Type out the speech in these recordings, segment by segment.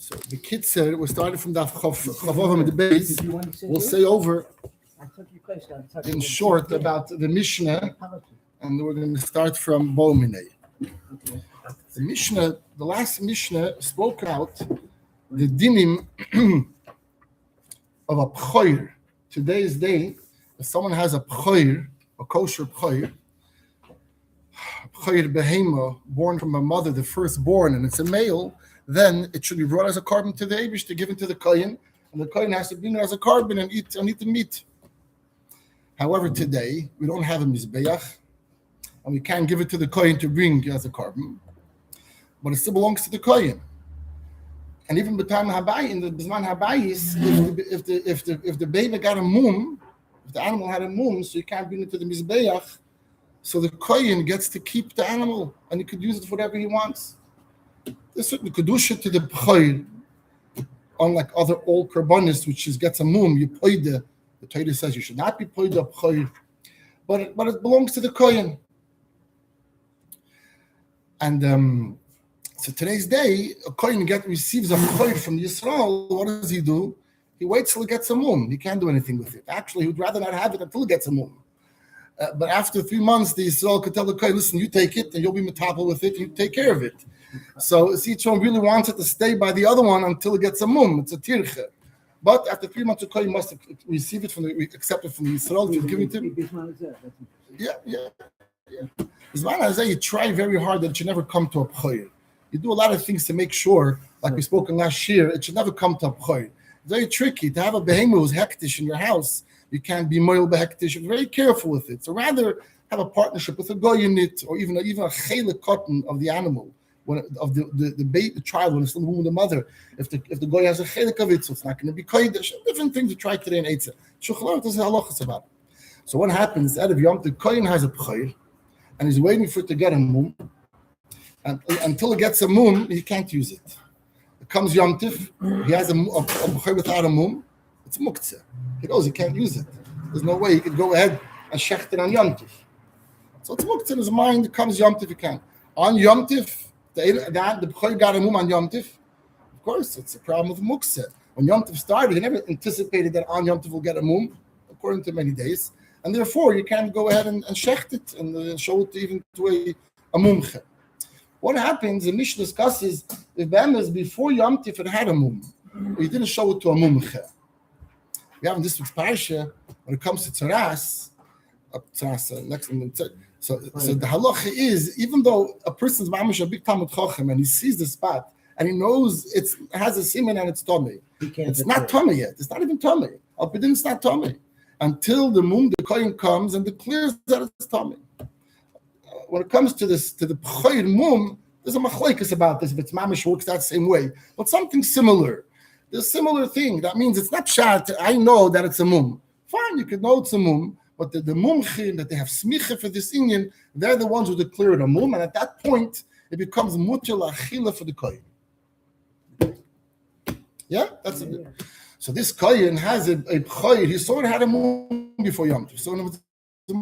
So the kids said we started from Daf Chavav with the base. We'll say over in short about the Mishnah, and we're going to start from Bominei. The Mishnah, the last Mishnah, spoke out the dinim of a pchoir. Today's day, if someone has a pchoir, a kosher pchoir behema, born from a mother, the firstborn, and it's a male, then it should be brought as a carbon to the Eibush to give it to the kohen, and the kohen has to bring it as a carbon and eat the meat. However, today we don't have a mizbeach, and we can't give it to the kohen to bring as a carbon, but it still belongs to the kohen. And even b'tam habayis, in the b'zman habayis, if the baby got a mum, if the animal had a mum, so you can't bring it to the mizbeach, so the kohen gets to keep the animal, and he could use it for whatever he wants. There's certain kedusha to the pchoir, unlike other old karbonis, which gets a mum. You pay the Torah says you should not be paid the pchoir, but it belongs to the kohen. And so today's day, a kohen receives a pchoir from Yisrael. What does he do? He waits till he gets a mum. He can't do anything with it. Actually, he would rather not have it until he gets a mum. But after 3 months, the Yisrael could tell the kohen, listen, you take it, and you'll be metapel with it, and you take care of it. So each one really wants it to stay by the other one until it gets a mum. It's a tirche. But after 3 months, the kohen must receive it accept it from the Yisrael to give it to him. Yeah. Bisman hazeh, you try very hard that it should never come to a pchoir. You do a lot of things to make sure, like we spoke in last year, it should never come to a pchoir. Very tricky to have a behemoth who's hektish in your house. You can't be moil behektish. You're very careful with it. So rather have a partnership with a goy in it, or even a chelik cotton of the animal, the baby, the child when it's still in the womb of the mother. If the goy has a chelik of it, so it's not going to be kodesh. Different things to try today in Eitzah. Shulchan doesn't have halachas about it. So what happens? Out of Yom the kohen has a pchoir, and he's waiting for it to get a mum. And until it gets a mum, he can't use it. It comes Yom Tif, he has a pchoir without a mum. It's muktzeh. He knows he can't use it. There's no way he could go ahead and shecht it on Yom Tif. So it's muktzeh in his mind. It comes Yom Tif, he can. On Yom Tif, the pchoir got a mum on Yom Tif. Of course, it's a problem with muktzeh. When Yom Tif started, he never anticipated that on Yom Tif will get a mum, according to many days. And therefore, you can't go ahead and shecht it and show it even to a mumche. What happens, the Mishnah discusses, if Be'emes before Yom Tif it had a mum, he didn't show it to a mumche. We have in this week's parsha, when it comes to tzaras, so the halacha is, even though a person's mamish a big Talmud Chochem and he sees the spot and he knows it has a siman and it's tummy, it's not tummy yet. It's not even tummy. Al-Pidin, it's not tummy until the kohen comes and declares that it's tummy. When it comes to the pchoir mum, there's a machlekes about this. If it's mamish works that same way, but something similar. There's a similar thing. That means it's not shat. I know that it's a mum. Fine, you could know it's a mum, but the mumchim that they have smicha for this Indian, they're the ones who declare it a mum, and at that point it becomes mutal achila for the kohen. Yeah, that's it. So this kohen has a pchoir. He saw it had a mum before Yom Tov. So the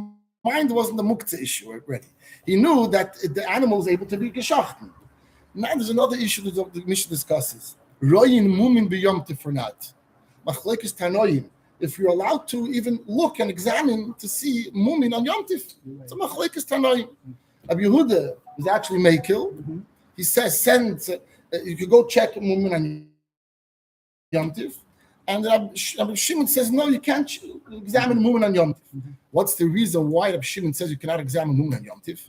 mind wasn't the muktzeh issue already. He knew that the animal is able to be geschachten. Now there's another issue that the Mishnah discusses. Royin mumin b'Yom Tov or not. Machlekes tanoim. If you're allowed to even look and examine to see mumin on Yom Tov, it's a machlekes tanoim. Rabbi Yehuda is actually meikil. He says, you could go check mumin on Yom Tov. And Rabbi Shimon says, no, you can't examine mumin on Yom Tov. What's the reason why Rabbi Shimon says you cannot examine mumin on Yom Tov?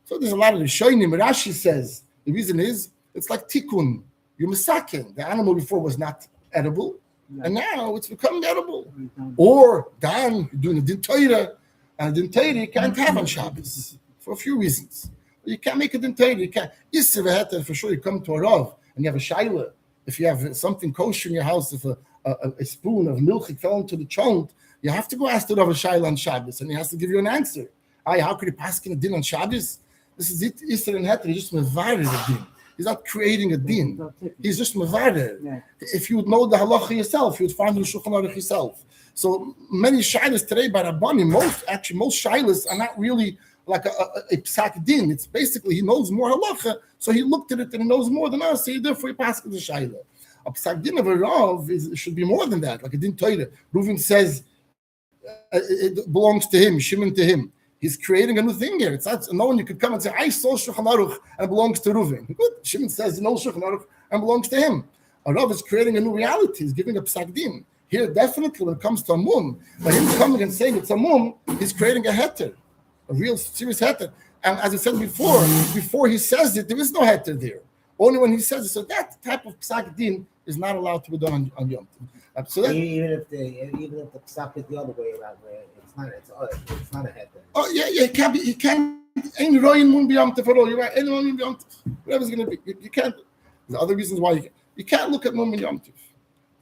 So there's a lot of the Rishonim. Rashi says the reason is it's like tikkun. You're misakin. The animal before was not edible, and now it's becoming edible. Or Dan, you're doing a din Torah, and a din Torah you can't have on Shabbos for a few reasons. You can't make a din Torah. You can't. Yisr for sure. You come to a rav and you have a shaila. If you have something kosher in your house, if a spoon of milk fell into the chont, you have to go ask the rav a shaila on Shabbos, and he has to give you an answer. How could he pass in a din on Shabbos? This is it. Yisr and heter. He just mevared the din. He's not creating a din. He's just mevader. Yeah. If you would know the halacha yourself, you would find the Shulchan Aruch yourself. So many shilas today by Rabbani, most shilas are not really like a psak din. It's basically he knows more halacha, so he looked at it and he knows more than us. So therefore he passes the shaila. A psak din of a Rav should be more than that. Like a din Torah. Reuven says it belongs to him, Shimon to him. He's creating a new thing here. It's not no one you could come and say, I saw Shulchan Aruch and it belongs to Reuven. Good. Shimon says, no Shulchan Aruch and belongs to him. A Rav is creating a new reality. He's giving a psak din. Here, definitely, when it comes to a mum, by him coming and saying it's a mum, he's creating a heter, a real serious heter. And as I said before he says it, there is no heter there. Only when he says it. So that type of psak din is not allowed to be done on Yom Tov. So that, even if the psak is the other way around, where it's not a heter. Oh yeah, it can't be. You can't. Ain't royin mun b'yom tov at all. You're right. Ain't royin b'yom tov. Whatever's going to be, you can't. There's other reasons why you can't look at mun b'yom tov.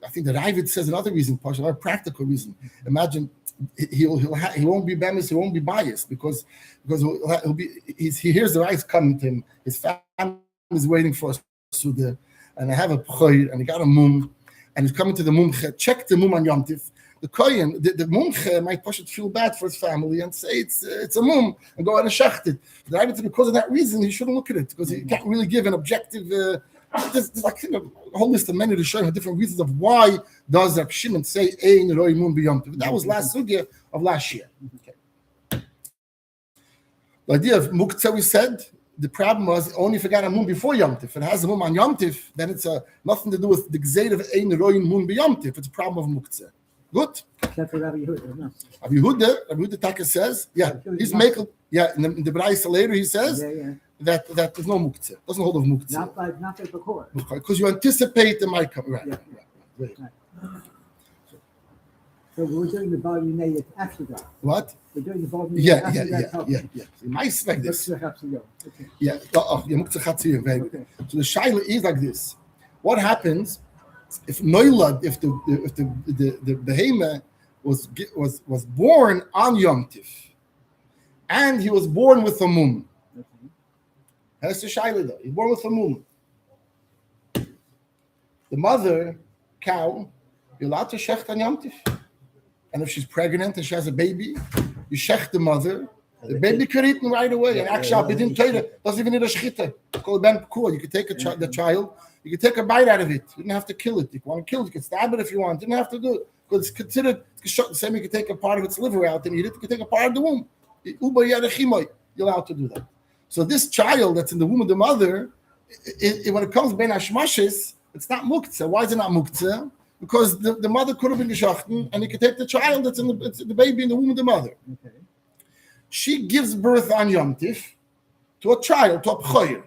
I think the Ravid says another reason, another practical reason. Imagine he won't be bemis, he won't be biased because he hears the rice coming to him. His family is waiting for us suda, and I have a pchoir, and he got a mum, and he's coming to the mumche. Check the mum on Yom Tiv. The kohen, the mumche might push it, feel bad for his family and say it's a mum and go out and shecht it. The Ravid, because of that reason, he shouldn't look at it because he can't really give an objective. There's like a whole list of many to show different reasons of why does Reb Shimon say Ein Roi Mun B'Yom Tov. That was last sugya of last year. Okay. The idea of muktzah, we said, the problem was only if it got a moon before Yom Tov. If it has a moon on Yom Tov, then it's nothing to do with the gzeir of Ein Roi Mun B'Yom Tov. It's a problem of muktzah. Good. Except for Rabbi Yehuda. Rabbi Yehuda Taka says, he's making, in the Beitza later he says, that there's no muktzah. Doesn't hold of muktzah. Not like before. Because you anticipate it might come. Right. So we're doing the volume A after that. What? We're doing the volume Yeah. Nice like this. Okay. Yeah. Muktzah chatziyah. Very good. So the shaila is like this. What happens if noilad, if the behemoth was born on Yom Tiv, and he was born with a mum? That's the shaila though. He's born with a mum. The mother cow, you're allowed to shecht on Yom Tiv. And if she's pregnant and she has a baby, you shecht the mother. The baby could eat right away. And actually, doesn't even need a shechita. Called ben pekua. You could take the child. You could take a bite out of it. You didn't have to kill it. If you want to kill it, you could stab it if you want. You didn't have to do it. Because it's considered the same. You could take a part of its liver out and eat it. You could take a part of the womb. You're allowed to do that. So this child that's in the womb of the mother, when it comes ben hashmashes, it's not muktzah. Why is it not muktzah? Because the mother could have been geschachten, and you could take the child that's the baby in the womb of the mother. Okay. She gives birth on Yom Tiv to a child, to a b'choyer.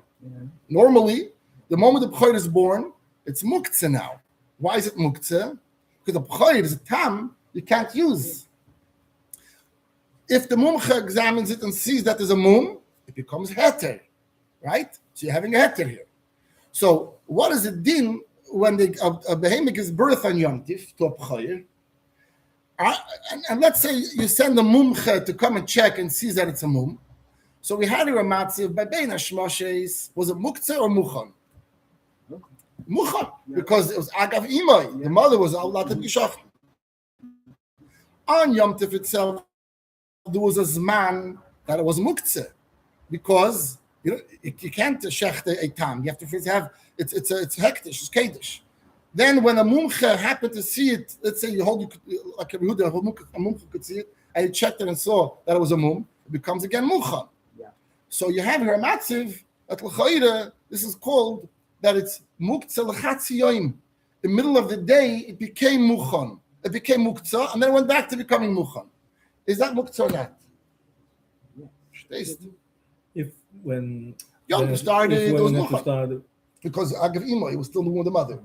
Normally, the moment the b'choyer is born, it's muktzah now. Why is it muktzah? Because the b'choyer is a tam you can't use. If the mumcha examines it and sees that there's a mum, it becomes heter, right? So you're having a heter here. So what is it din when a behemoth gives birth on Yom Tiv to a b'choyer? And let's say you send a mumcha to come and check and sees that it's a mum. So we had a matziv by bein hashmoshes. Was it muktzah or muchan? Muchan, because it was agav imay. The mother was allowed to be geschachten. On Yom Tiv itself, there was a zman that it was muktzah, because you can't shecht a tam. You have to first have it's hektish, it's kaddish. Then when a mumcha happened to see it, let's say you hold like a mumcha could see it, and he checked it and saw that it was a mum, it becomes again muchan. Yeah. So you have here a matziv at l'chayre. This is called that it's muktzah l'chatzi yoim. In the middle of the day, it became muchan. It became muktzah, and then it went back to becoming muchan. Is that muktzah or not? Yeah. If when Yom started, it was muchan. started, Because agav imay, it was still the womb of the mother.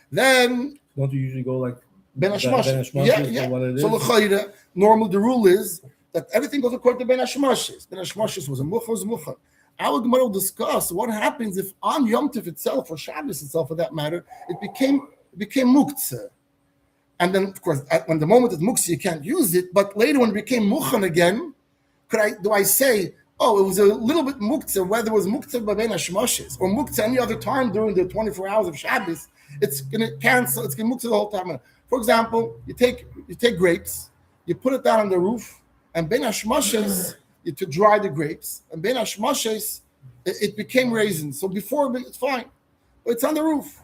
Then don't you usually go like ben hashmoshes? Yeah. What it is? So l'chayre, normally the rule is that everything goes according to ben hashmoshes. Ben hashmoshes was a muchan. Our Gemara will discuss what happens if on Yom Tov itself, or Shabbos itself for that matter, it became muktzah. And then, of course, when the moment it's muktzah, you can't use it. But later, when it became muchan again, do I say, oh, it was a little bit muktzah, whether it was muktzah by ben hashmoshes or muktzah any other time during the 24 hours of Shabbos, it's going to cancel. It's going to muktzah the whole time. For example, you take grapes, you put it down on the roof, and ben hashmoshes to dry the grapes, and ben hashmoshes it became raisins. So before it's fine, but it's on the roof.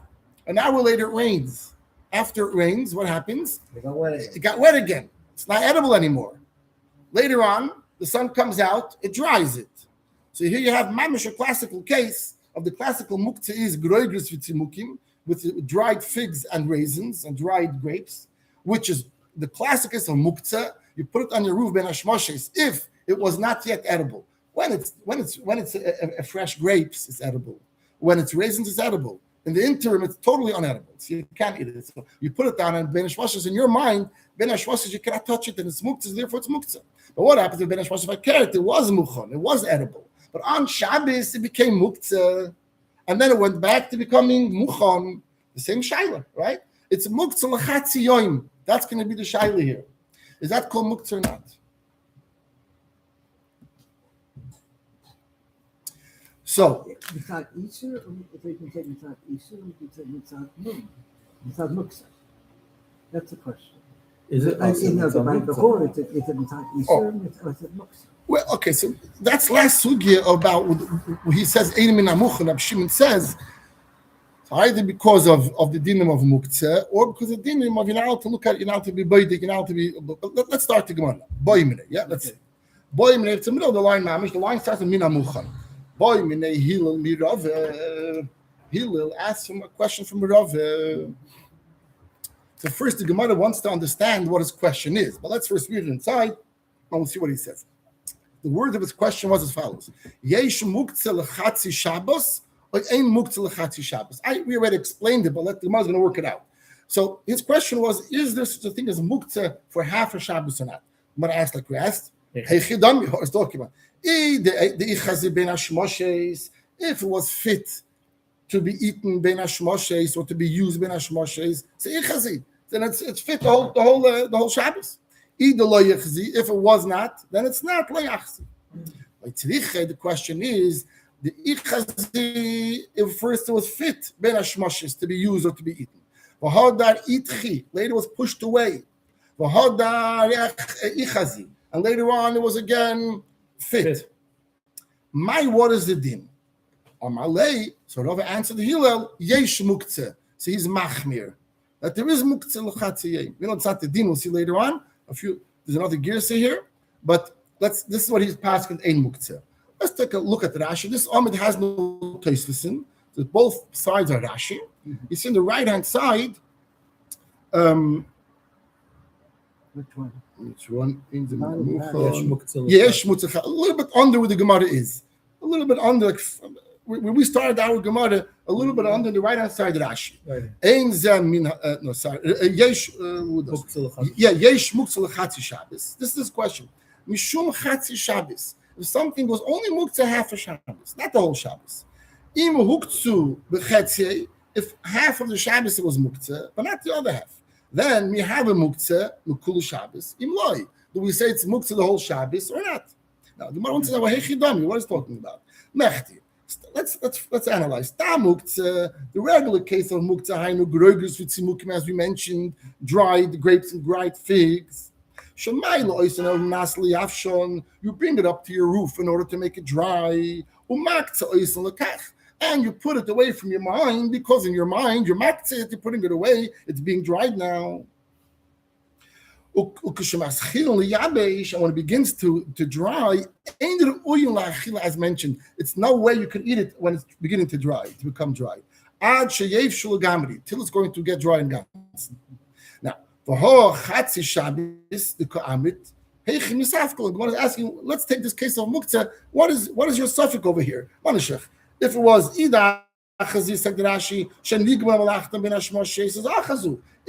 An hour later, it rains. After it rains, what happens? They got wet again. It got wet again. It's not edible anymore. Later on, the sun comes out, it dries it. So here you have mamish, a classical case of the classical muktzah is groigris v'tzimukim, with dried figs and raisins and dried grapes, which is the classicest of muktzah. You put it on your roof ben hashmoshes if it was not yet edible. When it's a fresh grapes, it's edible. When it's raisins, it's edible. In the interim, it's totally unedible. So you can't eat it. So you put it down on ben hashmoshes. In your mind, ben hashmoshes, you cannot touch it, and it's muktzah, therefore it's muktzah. But what happens with ben hashmoshes? If I carrot, it was muchon, it was edible. But on Shabbos, it became muktzah, and then it went back to becoming muchon, the same shaila, right? It's muktzah l'chatzi yoim. That's going to be the shaila here. Is that called muktzah or not? So, Mitzad Isur, if we can say Mitzad Isur, we can say Mitzad Mum, Mitzad Muksa. That's the question. Is it? I see now the bank before it's a Mitzad Isur, Mitzad Muksa. well, okay, so that's last sugya about what he says, Ein min hamuchon, Rabbi Shimon says, so either because of the dinim of muktzah, or because of the dinim of you're not allowed to look at, you're not allowed to be baidik, you're not allowed to be, let's start the Gemara. Boy minute, yeah, let's Boy minute, it's the middle of the line, mamish, the line starts with min hamuchon. Boy minute, Hillel mirave. Hillel asks him a question from Mirave. So first, the Gemara wants to understand what his question is, but let's first read it inside, and we'll see what he says. The word of his question was as follows: Yesh muktzah lechatzi Shabbos, or ein muktzah lechatzi Shabbos. We already explained it, but the Gemara is going to work it out. So his question was: is there such a thing as muktzah for half a Shabbos or not? I'm going to ask like we asked. Hey chidam, what is talking about? If it was fit to be eaten ben hashmoshes or to be used ben hashmoshes, then it's fit the whole Shabbos. If it was not, then it's not lo yachzi. The question is, the ichazi, if first it was fit ben hashmoshes to be used or to be eaten. Later it was pushed away. And later on it was again fit. What is the din? Amalei, so Rava answered the Hillel, yesh muktzeh. So he's machmir. That there is muktzeh l'chatziyeh. We know it's not the din, we'll see later on. There's another girsa here, but this is what he's passing ein muktzeh. Let's take a look at the Rashi. This amud has no tosfos. So both sides are Rashi. You see on the right-hand side, which one? In the Yesh muktzeh. A little bit under where the Gemara is. A little bit under, when we started our Gemara, a little bit under the right-hand side of Rashi. Ein zeh min, no, sorry. Yesh muktzeh l'chatzi Shabbos. This is this question. Mishum chatzi Shabbos. If something was only muktzeh half a Shabbos, not the whole Shabbos. Im huktzu b'chetzi, if half of the Shabbos it was muktzeh, but not the other half. Then we have a muktzeh l'kul Shabbos. Im loy. Do we say it's muktzeh the whole Shabbos or not? Now the Gemara wants to know what is talking about. Mechti. Let's analyze. Ta muktzeh, the regular case of muktzeh hainu groigers v'tzimukim, as we mentioned, dried grapes and dried figs. Shemai lo'isen el nasli afshon. You bring it up to your roof in order to make it dry. Umaktzeh oisen lekach. And you put it away from your mind because in your mind, you're maktzeh, you're putting it away. It's being dried now. And when it begins to dry, as mentioned, it's no way you can eat it when it's beginning to dry, to become dry. Till it's going to get dry and gone. Now, the Gemara is asking, let's take this case of muktzeh. What is your suffix over here? If it was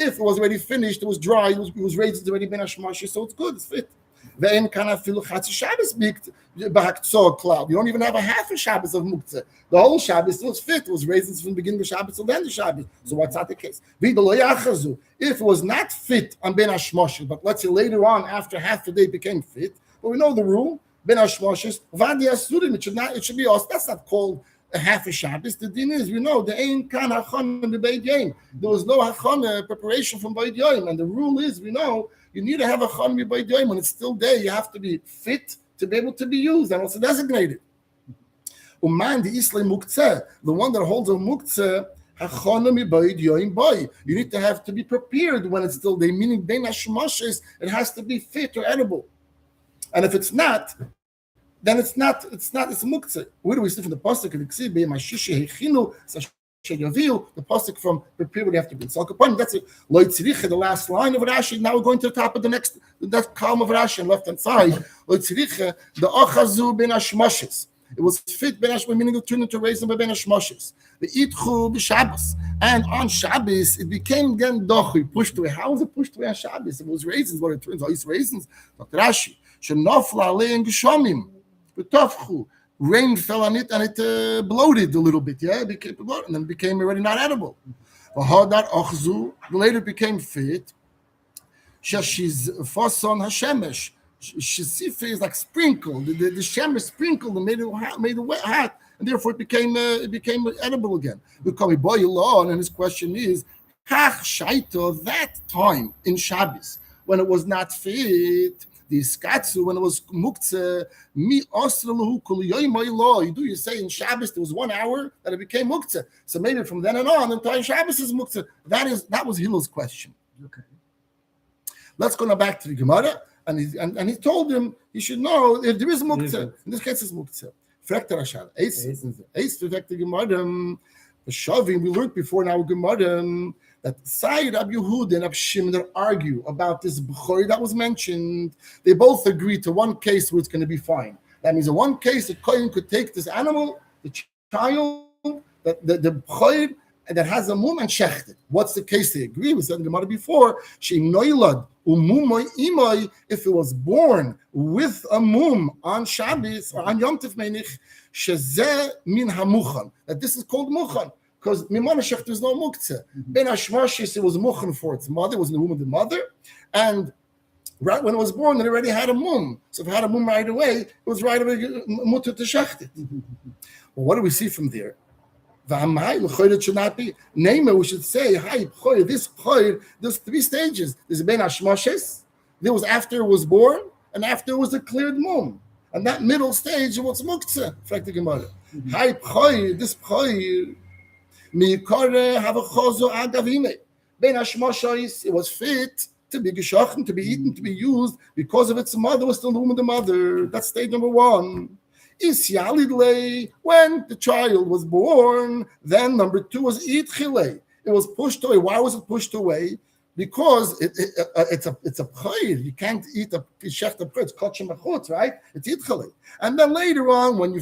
if it was already finished, it was dry, it was raised, it's already been hashmashi, so it's good, it's fit. You don't even have a half a Shabbos of muktzeh. The whole Shabbos was fit, it was raised from the beginning of Shabbos till the end of Shabbos. So what's not the case? If it was not fit on ben hashmashi, but let's say later on, after half the day it became fit, but we know the rule, ben hashmashi, it should be us. That's not called a half a Shabbos. The din is, we know, there ain't kan hachon in the Beit Yom. There was no hachon preparation from Beit Yom, and the rule is, we know, you need to have a hachon in Beit Yom. When it's still there, you have to be fit to be able to be used and also designated. Uman the Islam muktzeh, the one that holds a muktzeh, You need to have to be prepared when it's still day, meaning bein hashmoshes, it has to be fit or edible. And if it's not, then it's muktzeh. Where do we see from the pasuk? The pasuk from prepare what you have to be. So that's it. The last line of Rashi. Now we're going to the top of that column of Rashi on the left hand side. The achazu ben hashmoshes. It was fit ben hashmoshes, meaning it turned into raisin by ben hashmoshes. The itchu b'Shabbos, and on Shabbos it became again dochi, pushed away. How was it pushed away on Shabbos? It was raisins. What it turns out, it's raisins. Dr. Rashi, shenofla alein geshomim, b'tofchu. Rain fell on it and it bloated a little bit. Yeah, it became bloated and then it became already not edible. Later it became fit. Shashiz fason hashemesh. Shisife is like sprinkled. The shemesh sprinkled and made it wet, hot, and therefore it became edible again. We call it boy, and his question is, hach shaito, that time in Shabbos when it was not fit. The skatsu, when it was muktzeh, mi osralahu kol yoymay lo. You say in Shabbos there was 1 hour that it became muktzeh. So maybe from then on until Shabbos is muktzeh. That was Hillel's question. Okay. Let's go now back to the Gemara, and he told him he should know if there is muktzeh. In this case, it's muktzeh. Frekta Rashad. Eis to the Gemara. The Shavim we learned before in our Gemara that Sayyid Rabbi Yehuda and Rabbi Shimon argue about this Bechori that was mentioned. They both agree to one case where it's going to be fine. That means in one case, the Kohen could take this animal, the child, the Bechori, that has a mum and shecht it. What's the case they agree? We said in Gemara before, noilad umumoy imoy, if it was born with a mum on Shabbos or on Yom Tov Meinich, shezeh min hamuchan. That this is called muchan. Because Mimana Shech, there's no muktzeh. Ben Hashmashis, it was muchan for its mother, it was in the womb of the mother. And right when it was born, it already had a mum. So if it had a mum right away, it was right away mutter to shecht it. Well, what do we see from there? It should not be. Name it, we should say, this B'chor, there's 3 stages. There's Ben Hashmashis, there was after it was born, and after it was a cleared mum. And that middle stage was muktzeh. This B'chor, it was fit to be geschochen, to be eaten, to be used because of its mother was still in the womb of the mother. That's stage number 1. When the child was born, then number 2 was itchile. It was pushed away. Why was it pushed away? Because it's a b'chor. You can't eat a shecht of b'chor. It's kachim achutz, right? It's itchile. And then later on, when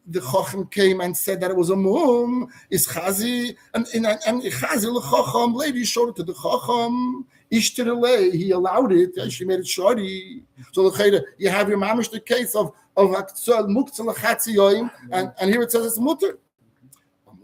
the Chacham came and said that it was a mum, is Chazi, and Chazi l'Chacham, lady showed it to the Chacham, Ishtirele, he allowed it, she made it shari. So you have your mamish the case of muktzeh l'chatzi yoim, and here it says it's mutter.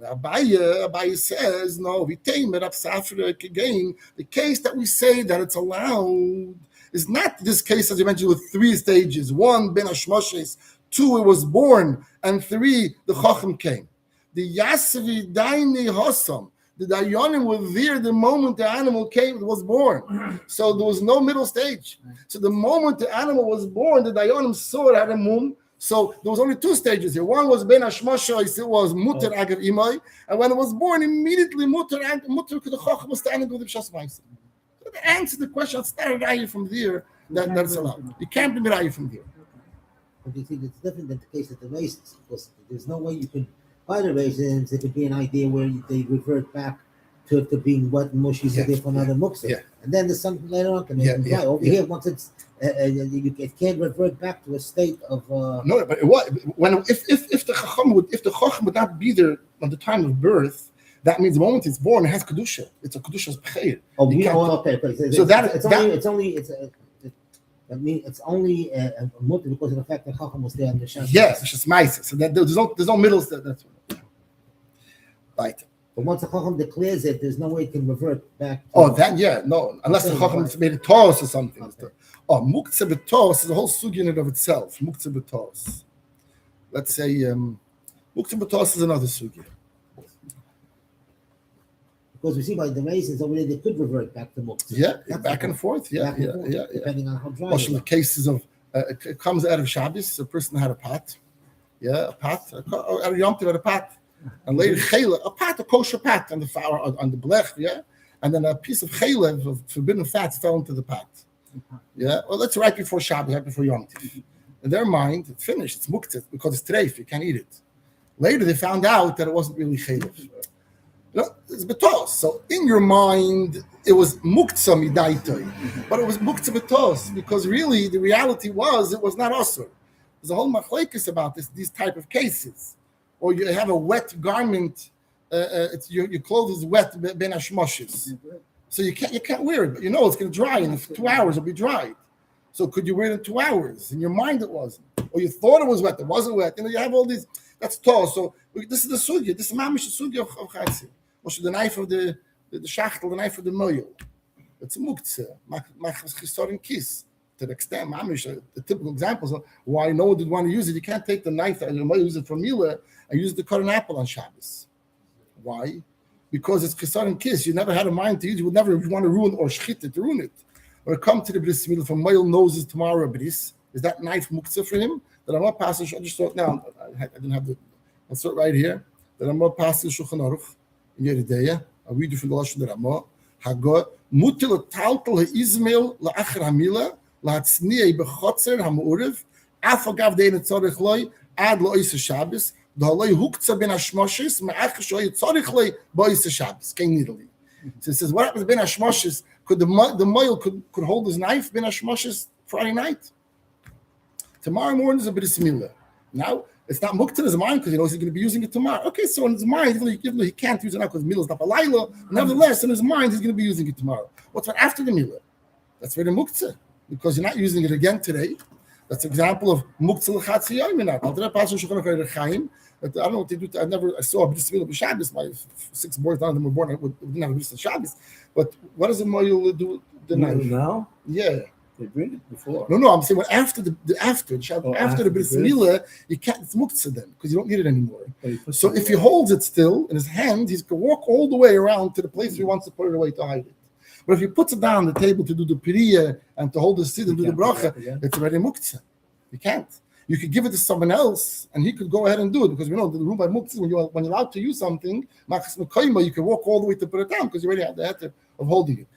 Abaye says, no, we tame it up Safra again. The case that we say that it's allowed is not this case, as you mentioned, with 3 stages. 1, Ben Hashmoshes, 2, it was born, and 3, the Chacham came. The Yasvi Daini Hossam, the Dayanim were there the moment the animal came, it was born. So there was no middle stage. So the moment the animal was born, the Dayanim saw it had a mum. So there was only 2 stages here. 1 was Ben Hashmoshes, it was Mutter Agav Imai, and when it was born, immediately Mutter the Chacham was standing with the B'shas Ma'aseh. So to answer the question, it's not a from there that's allowed. You can't be Raya from there. But you see, it's different than the case of the raisins, because there's no way you can buy the raisins. It could be an idea where they revert back to being what mushy said for another muktzah. Yeah. And then there's something later on can make them over here, once it's it can't revert back to a state of no, but if the chacham would not be there at the time of birth, that means the moment it's born, it has kedusha. It's a kedusha's b'cheir. Okay. So that means it's only a mutter because of the fact that Chacham was there on the Shabbat. Yes, it's just ma'aseh. So that there's no middle step. That's right. But once the Chacham declares it, there's no way it can revert back. Unless the Chacham made a toss or something. Okay. Muktzeh b'tos is a whole sugya in and of itself. Muktzeh b'tos. Let's say muktzeh b'tos is another sugya. Because we see by the raisins over there, they could revert back to muktzeh. Yeah, back and forth. Yeah. Depending on how dry. Also, in the cases of it comes out of Shabbos, a person had a pot. Yeah, a pot. At Yom Tov had a pot. and later chaylev, a pat, a kosher pat on the flour on the blech, yeah, and then a piece of chaylev of forbidden fats fell into the pot. Yeah, well, that's right before Shabbos, right before Yom Tov. In their mind, it's finished. It's muktzah because it's treif. You can't eat it. Later, they found out that it wasn't really chaylev. It's betos. So in your mind, it was muktzah midaitoi, but it was muktzah betos because really the reality was it was not osur. There's a whole machlekes about these type of cases, or you have a wet garment. It's your clothes is wet ben hashmoshes, so you can't wear it, but you know it's going to dry in 2 hours. It'll be dried. So could you wear it in 2 hours? In your mind, it wasn't, or you thought it was wet. It wasn't wet. You know, you have all these. That's tall. So this is the sugya. This is mamish sugya of chatzir. Or the knife of the shachtel, the knife of the moil. It's a muktzah. Machmas chisorin kiss. To the extent, mamish, the typical examples of why no one did want to use it. You can't take the knife and use it for milah and use it to cut an apple on Shabbos. Why? Because it's chisorin kiss. You never had a mind to use it. You would never want to ruin or shchit it, to ruin it. Or come to the bris milah from moil noses tomorrow bris. Is that knife muktzah for him? That I'm not passing. I just thought now. I didn't have the. I'll start right here. That I'm not passing Shulchan Aruch. Yeridea, I read you from the Lashon Rama. Hagot mutil taltal Ismail la'achar hamila la'atzniei bechotzer hamurev afagav dein tzorich loy ad lo'is Shabbos da'loy huktzah ben hashmoshes ma'ach shoy tzorich loy bo'is Shabbos. King Italy. So it says, what happens ben hashmoshes? Could the moil could hold his knife ben hashmoshes Friday night? Tomorrow morning is a bris milah. Now. It's not muktzah in his mind because he knows he's going to be using it tomorrow. Okay, so in his mind, even though he can't use it now because milah is not a laila, nevertheless, in his mind, he's going to be using it tomorrow. What's right after the milah? That's very muktzah because you're not using it again today. That's an example of muktzah l'chatzi yominat. I don't know what they do. I saw a bris milah b'Shabbos. My 6 boys, none of them were born. I didn't have a bris Shabbos. But what does the moil do? The knife now? Yeah. They bring it before. No. I'm saying after the bris milah, you can't. It's muktzah then because you don't need it anymore. So if he holds it still in his hand, he's going to walk all the way around to the place where he wants to put it away to hide it. But if he puts it down on the table to do the piriyah and to hold the seed and do the bracha, it's already muktzah. You can't. You could give it to someone else and he could go ahead and do it because we know the rule by muktzah when you're allowed to use something, you can walk all the way to put it down because you already have the heter of holding it.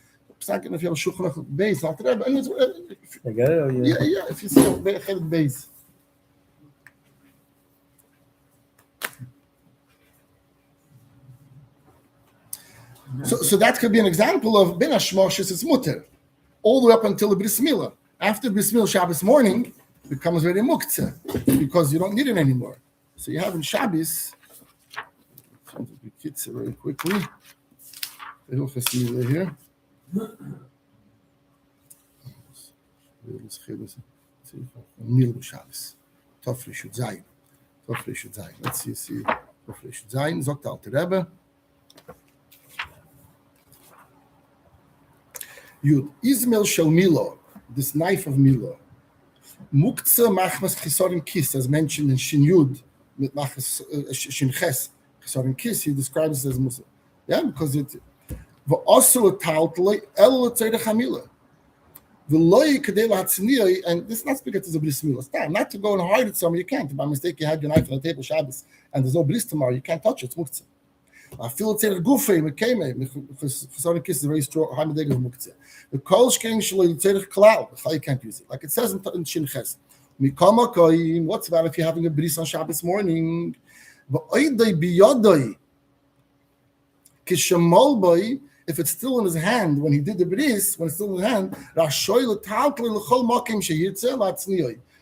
Second, if you have a shulchan base, not Rebbe, and yeah. If you see a base. So that could be an example of ben hashmoshes it's mutter, all the way up until the bris milah. After bris milah Shabbos morning, it becomes very muktzah because you don't need it anymore. So you have in Shabbos. Very quickly. Here. Mil Shabbos. Tofri should sein. Let's see. Tofri should sein. Sagt der alte Rebbe. Yud Ismail shel Milo. This knife of Milo. Muktzah machmas chisorin kis, as mentioned in Shin Yud, mit machmas Shin Ches chisorin kis. He describes it as Musa. Yeah, because it. And this is not speaking to the bris milah. Not to go and hide it somewhere. You can't. By mistake, you had your knife on the table Shabbos, and there's no bris tomorrow. You can't touch it. It's muktzah. I feel it's a gufay. Because chisorin kiss is very strong. High medeg of muktzah. The kol shkein shelo yitzerich klal. You can't use it. Like it says in Shin Ches. Mikama koyim. What's about if you're having a bris on Shabbos morning? V'oidei biyodei kishamol boy. If it's still in his hand when he did the bris, when it's still in his hand,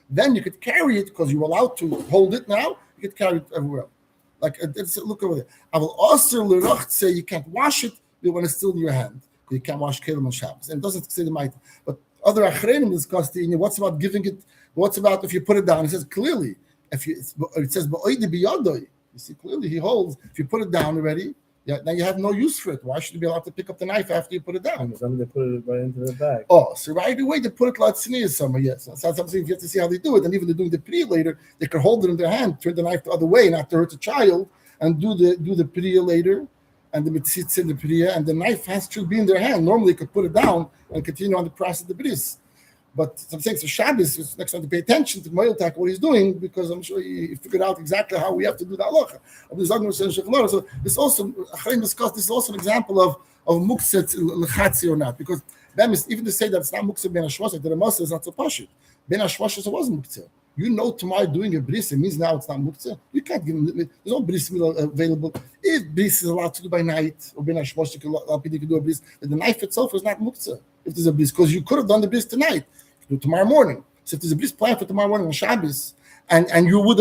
then you could carry it because you're allowed to hold it now. You could carry it everywhere. Like look over there. I will also say you can't wash it when it's still in your hand. You can't wash kelim on Shabbos. And it doesn't say the might. But other achreinim discussed what's about giving it. What's about if you put it down? It says clearly. It says you see clearly he holds. If you put it down already. Yeah, now you have no use for it. Why should you be allowed to pick up the knife after you put it down? They put it right into the bag. Oh, so right away they put it like sneeze somewhere. Yes, that's something you have to see how they do it. And even they're doing the priya later, they can hold it in their hand, turn the knife the other way, not to hurt the child, and do the priya later, and the mitzitz in the priya, and the knife has to be in their hand. Normally, you could put it down and continue on the process of the bris. But I'm saying, so Shabbos is next time to pay attention to Moiltak, what he's doing, because I'm sure he figured out exactly how we have to do the halacha. So this also, Achayim discussed, this is also an example of muktzah lechatzi or not, because them is, even to say that it's not muktzah ben hashvasha, the Ramasa is not so pashut. Ben hashvasha it was muktzah. You know tomorrow doing a bris, it means now it's not muktzah. You can't give him, there's no bris meal available. If bris is allowed to do by night, or ben hashvasha can do a bris, the knife itself is not muktzah. If there's a bris, because you could have done the bris tonight, you do it tomorrow morning. So if there's a bris planned for tomorrow morning on Shabbos, and you would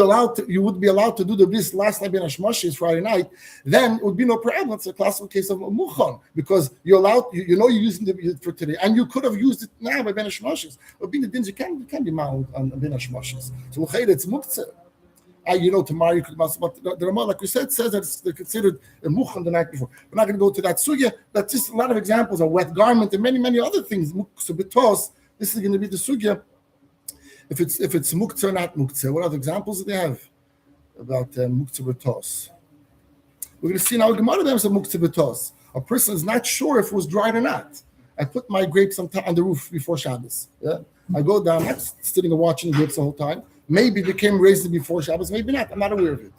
be allowed to do the bris last night ben hashmashis is Friday night, then it would be no problem. It's a classical case of muchon, because you're allowed, you're using it for today, and you could have used it now by ben hashmashis. But being the dins, you can be mount on ben hashmashis. So it's muktzah. Tomorrow you could, but the Ramah, like we said, says that it's considered a muchon the night before. We're not going to go to that sugya. That's just a lot of examples of wet garment and many other things. Muktzah betos. This is going to be the sugya. If it's muktzah or not muktzah, what other examples do they have about muktzah betos? We're going to see now Gemara there's a muktzah betos. A person is not sure if it was dried or not. I put my grapes on the roof before Shabbos. Yeah, I go down, I'm sitting and watching the grapes the whole time. Maybe it became raisins before Shabbos, maybe not. I'm not aware of it.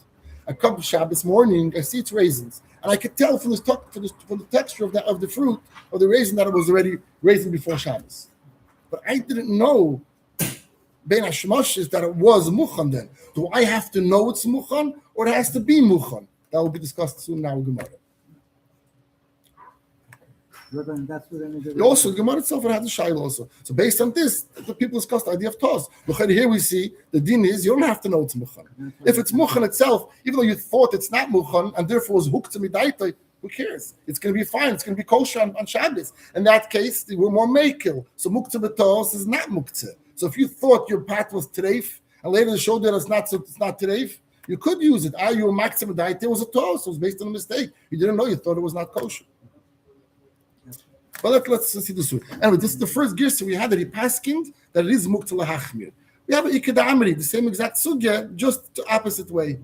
I come to Shabbos morning, I see it's raisins, and I could tell from the texture of the fruit of the raisin that it was already raisin before Shabbos. But I didn't know Ben Hashmosh is that it was muchan then. Do I have to know it's muchan, or it has to be muchan? That will be discussed soon now in Gemara. Also, the Gemara itself has a shayla also. So based on this, the people discussed the idea of tos. But here we see the din is you don't have to know it's muchan. If it's muchan itself, even though you thought it's not muchan and therefore was hooked to midaita, who cares? It's going to be fine. It's going to be kosher on Shabbos. In that case, they were more mekel. So muktzah betos is not muktzah. So if you thought your path was treif, and later they showed that it's not treif, you could use it. You were maximum diet. It was a tos. It was based on a mistake. You didn't know. You thought it was not kosher. But let's see this one. Anyway, this is the first girsa we had that he paskined that it is muktzah lahachmir. We have an ikeda amri, the same exact sugya, just the opposite way.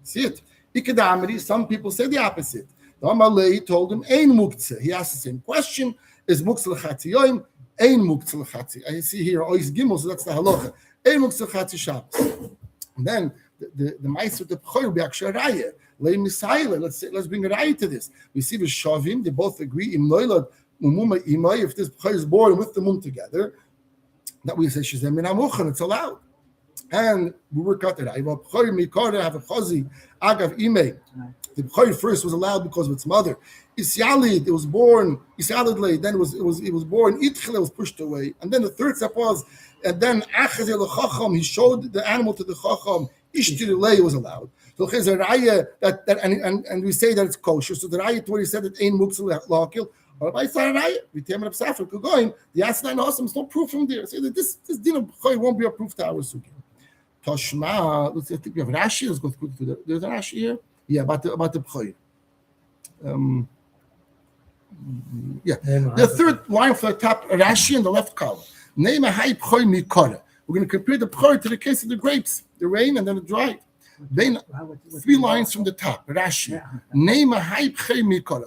See it? Ikeda amri. Some people say the opposite. The Amalei told him ein muktzah. He asked the same question: is muktzah l'chatzi yoim? Ein muktzah l'chatzi. I see here ois gimel, so that's the halacha. Ein muktzah l'chatzi Shabbos. And then the ma'aser the b'choyer b'akshar raya lei misayla. Let's bring a raya to this. We see the shavim. They both agree im noilad mumuma imay. If this b'choyer is born with the mum together, that we say she's min hamuchan. It's allowed. And we work out that I have a chazi agav imay. The b'choyer first was allowed because of its mother. Isyalid, it was born. Isyalid, then it was born. Itchel, it was pushed away. And then the third step was, and then Achazel l'chacham, he showed the animal to the chacham. Ishtirilei was allowed. So there's a raya that and we say that it's kosher. So the raya where he said that ein muktzah l'akil. Or if I saw a raya, we tell him up Safra going. The Aslan Awesome is no proof from there. So this din of b'choyer won't be a proof to our sugi. Toshma, let's see. I think we have Rashi. Let's go through there's a Rashi here. Yeah, about the b'choyer. The third line from the top, Rashi in the left column. We're going to compare the b'choyer to the case of the grapes, the rain and then the dry. Then 3 lines from the top, Rashi.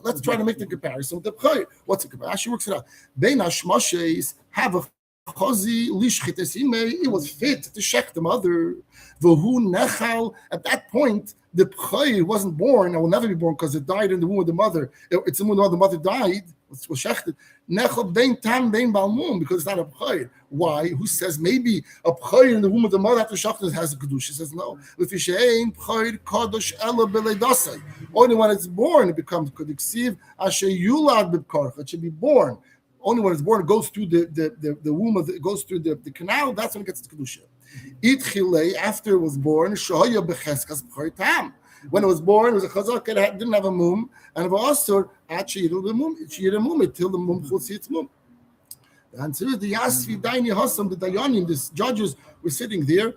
Let's try to make the comparison with the b'choyer. What's the comparison? Rashi works it out. Bein hashmoshes have a chazi lishchites imei. It was fit to shech the mother. V'hu nechal. At that point, the b'choyer wasn't born and will never be born because it died in the womb of the mother. It's the womb of the mother died. It was shechted. Nechal bein tam bein balmum, because it's not a b'choyer. Why? Who says maybe a b'choyer in the womb of the mother after shechted has a kedusha? She says no. L'fishein b'choyer kadosh ela b'leidasai. Only when it's born it becomes kodeksiv asher yulad b'karcha. It should be born. Only when it's born it goes through the womb of it goes through the canal. That's when it gets to kedusha. Itchilei, after it was born, shohaya b'cheskas b'choyer tam. When it was born, it was a chazak. It didn't have a mum, and it was also actually the mum. It's a mum until the mum chutzi its mum. The answer is the Yasvi Daini Hassam, the Dayanim, the judges were sitting there.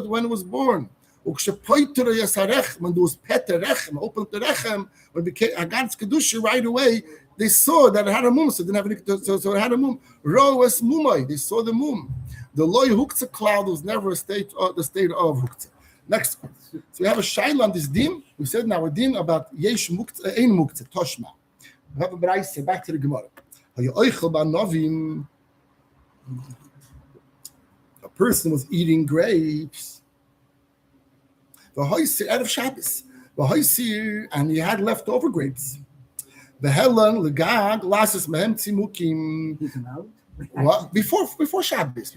When it was born, when there was peter rechem, opened the rechem, when it became Agad's kedusha right away, they saw that it had a mum, so it didn't have any. So it had a mum. Roes mumai, they saw the mum. The loy huktzah cloud was never the state of huktzah. Next one. So we have a shayla on this din. We said now a din about yesh muktzah, ein muktzah, toshma. We have a brayse back to the Gemara. person was eating grapes, out of Shabbos, and he had leftover grapes. The Helen legag lasis mehem tzimukim. He's allowed. What before Shabbos?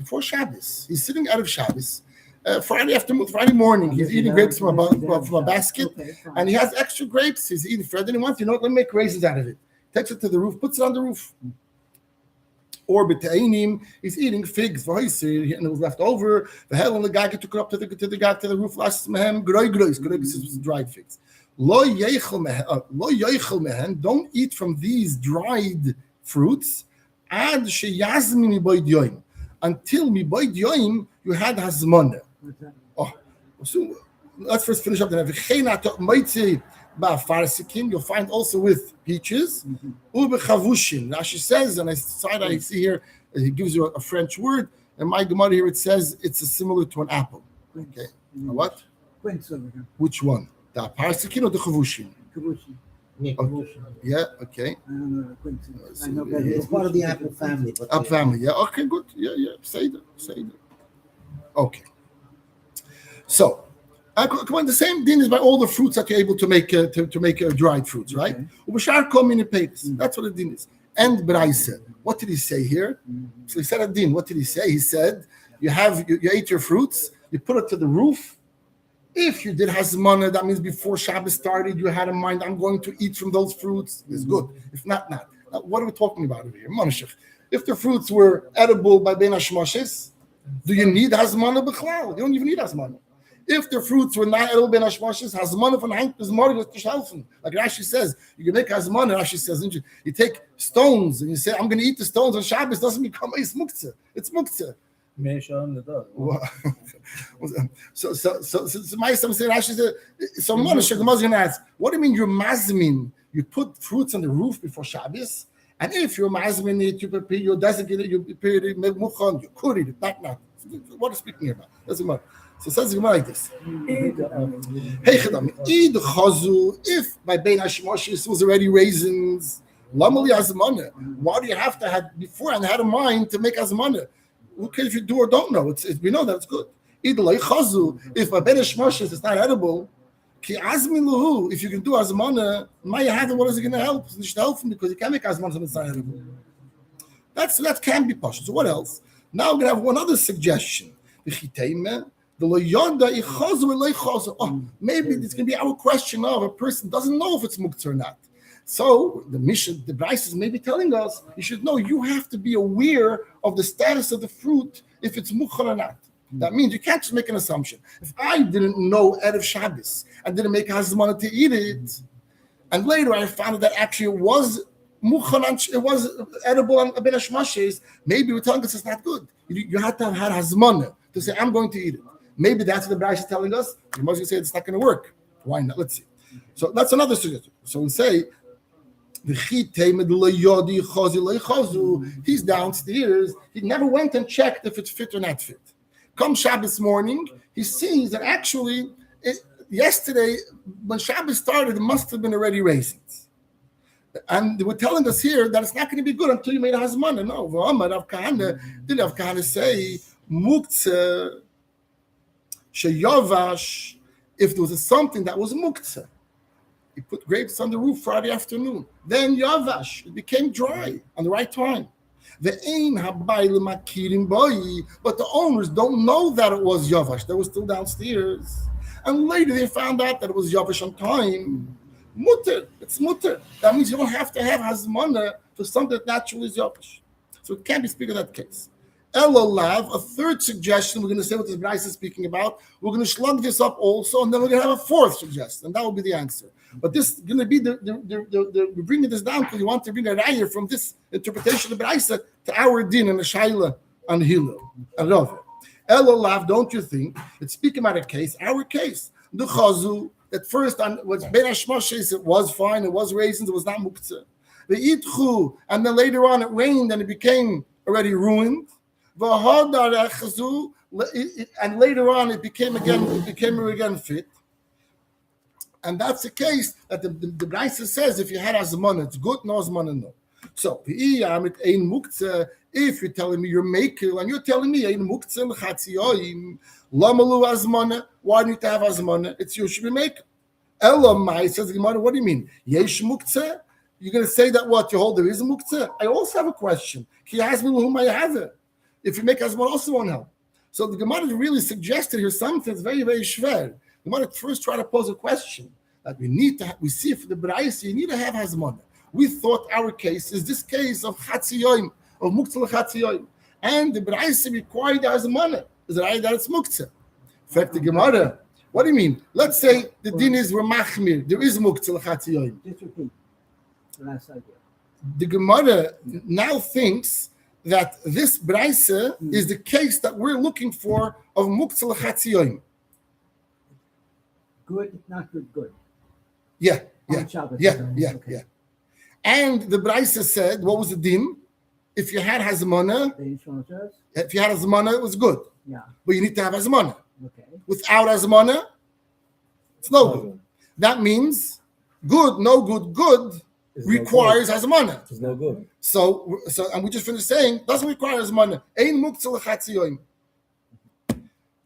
He's sitting out of Shabbos. Friday morning, he's eating grapes from a basket, Okay, fine. and he has extra grapes. He's eating Fred, and he wants, let me make raisins out of it. Takes it to the roof, puts it on the roof. Or b'teinim, he's eating figs, and it was left over. The hell and the guy took it up to the roof. Last mehem was dried figs. Lo yeichel mehen, don't eat from these dried fruits. Ad sheyazmi miboid yoim, until miboid yoim you had hazmona. Oh, so let's first finish up. You'll find also with peaches. Ubechavushin. Rashi says, and I see here, he gives you a French word. And my Gemara here, it says it's similar to an apple. Okay. What? Quince over here. Which one? The parsikin or the chavushin? Kabushi. Yeah, okay. I don't know. Quince. I know Yeah, It's part of the apple family. But Up family, yeah. Okay, good. Yeah. Say that. Okay. So, come on. The same thing is by all the fruits that you're able to make dried fruits, right? That's what the din is. And Braise, what did he say here? So he said a din. What did he say? He said you ate your fruits, you put it to the roof. If you did hazmana, that means before Shabbos started, you had in mind, I'm going to eat from those fruits. It's good. If not. Now, what are we talking about over here? Manashich. If the fruits were edible by Ben Hashmoshes, do you need hazmana b'chlal? You don't even need hazmana. If the fruits were not edible Ben Hashmoshes, hazmana von Hank is more to helfen. Like Rashi says, you can make hazmana. Rashi says, you take stones and you say, I'm going to eat the stones on Shabbos. Doesn't become a muktzah. It's muktzah. So my son said, Rashi said, so Moshe, the Muslim asks, what do you mean you're mazmin? You put fruits on the roof before Shabbos, and if you're mazmin it, you prepare, you designate it, you prepare it, muchon, you could eat it, not. What are you speaking about? Doesn't matter. So it says like this. Hey Chadam, eid chazu, if by Bein Hashmoshes was already raisins, lamali azmana. Why do you have to have before and had a mind to make azmana? Who cares if you do or don't know? We know that it's good. If by Ben Hashmoshes it's not edible, if you can do azmana, what is it going to help? It's not helping because you can't make azmana when it's not edible. That can be possible. So what else? Now we're going to have one other suggestion. Maybe it's going to be our question of a person doesn't know if it's muktzah or not. So the mission, the Bryce is maybe telling us, you should know you have to be aware of the status of the fruit if it's mukhar or not. That means you can't just make an assumption. If I didn't know Erev Shabbos and didn't make hazmana to eat it, and later I found out that actually it was mukhar, it was edible on Ben Hashmoshes, maybe we're telling us it's not good. You have to have had hazmana to say, I'm going to eat it. Maybe that's what the Bryce is telling us. You must say it's not going to work. Why not? Let's see. So that's another suggestion. So we say, he's downstairs. He never went and checked if it's fit or not fit. Come Shabbos morning, he sees that actually yesterday when Shabbos started, it must have been already raisins. And they were telling us here that it's not going to be good until you made a hazmana. No, Rav Kahana say muktzah sheyavash. If there was something that was muktzah, he put grapes on the roof Friday afternoon. Then yavash, it became dry on the right time. But the owners don't know that it was yavash. They were still downstairs. And later they found out that it was yavash on time. Mutter, it's mutter. That means you don't have to have hazmana for something that naturally is yavash. So it can't be speaking of that case. Elolav, a third suggestion, we're going to say what this Bryce is speaking about. We're going to slug this up also, and then we're going to have a fourth suggestion, and that will be the answer. But this is going to be we're bringing this down because we want to bring a raya from this interpretation of Bryce to our din and the shaila and Hillel and Rav. Elolav, don't you think? It's speaking about a case, our case. The chazu, at first on was Ben Hashmoshes, it was fine, it was raisins, it was not muktzah. The itchu, and then later on it rained and it became already ruined. And later on it became again fit. And that's the case that the Bryce says if you had azmana, it's good, no azmana, no. So if you're telling me you're makel and you're telling me ein muktzeh l'chatziyoyim, lamalu azmana, why do you need to have azmana? It's you should be makel. Elamai says the Gemara, what do you mean? Yesh muktzeh? You're going to say that what? You hold there is a muktzeh? I also have a question. He asked me whom I have it. If you make azmana, also won't help. So the Gemara really suggested here something that's very, very shver. The Gemara first try to pose a question that we need to. We see for the Braisa, you need to have hazmana. We thought our case is this case of chatziyoyim, of muktzeh l'chatziyoyim, and the Braisa required hazmana. Is it right that it's muktzeh? In fact, the Gemara. What do you mean? Let's say the din is we're machmir. There is muktzeh l'chatziyoyim. Just repeat the last idea. The Gemara now thinks that this Braisa is the case that we're looking for of muktzeh l'chatziyoyim. Good, not good, good. Yeah. Okay. And the Braisa said, what was the din? If you had hazmana, if you had hazmana, it was good. Yeah. But you need to have hazmana. Okay. Without hazmana, it's no good. That means good, no good, good requires hazmana. It's no good. So, and we just finished saying, doesn't require hazmana. Ein muktzeh l'chatziyoyim.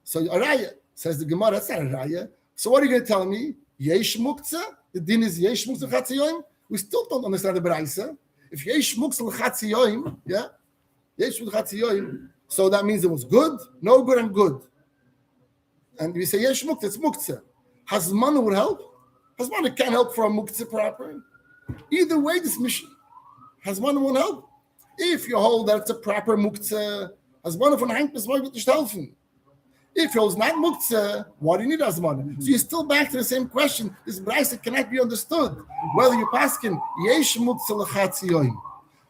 So, a raya, says the Gemara, that's not a raya. So what are you going to tell me? Yesh muktzeh? The din is yesh muktzeh l'chatziyoyim? We still don't understand the Braisa. If yesh muktzeh l'chatziyoyim, yeah? Yesh muktzeh l'chatziyoyim. So that means it was good, no good, and good. And we say yesh muktzeh, it's muktzeh. Hazmana would help. Hazmana can't help for a muktzeh proper. Either way, this mission, Hazmana won't help. If you hold that it's a proper muktzeh, Hazmana von Heimkes will nicht helfen. If it was not muktzeh, why do you need hazmana? So you're still back to the same question. This Braisa cannot be understood. Whether you're paskin yesh muktzeh l'chatziyoyim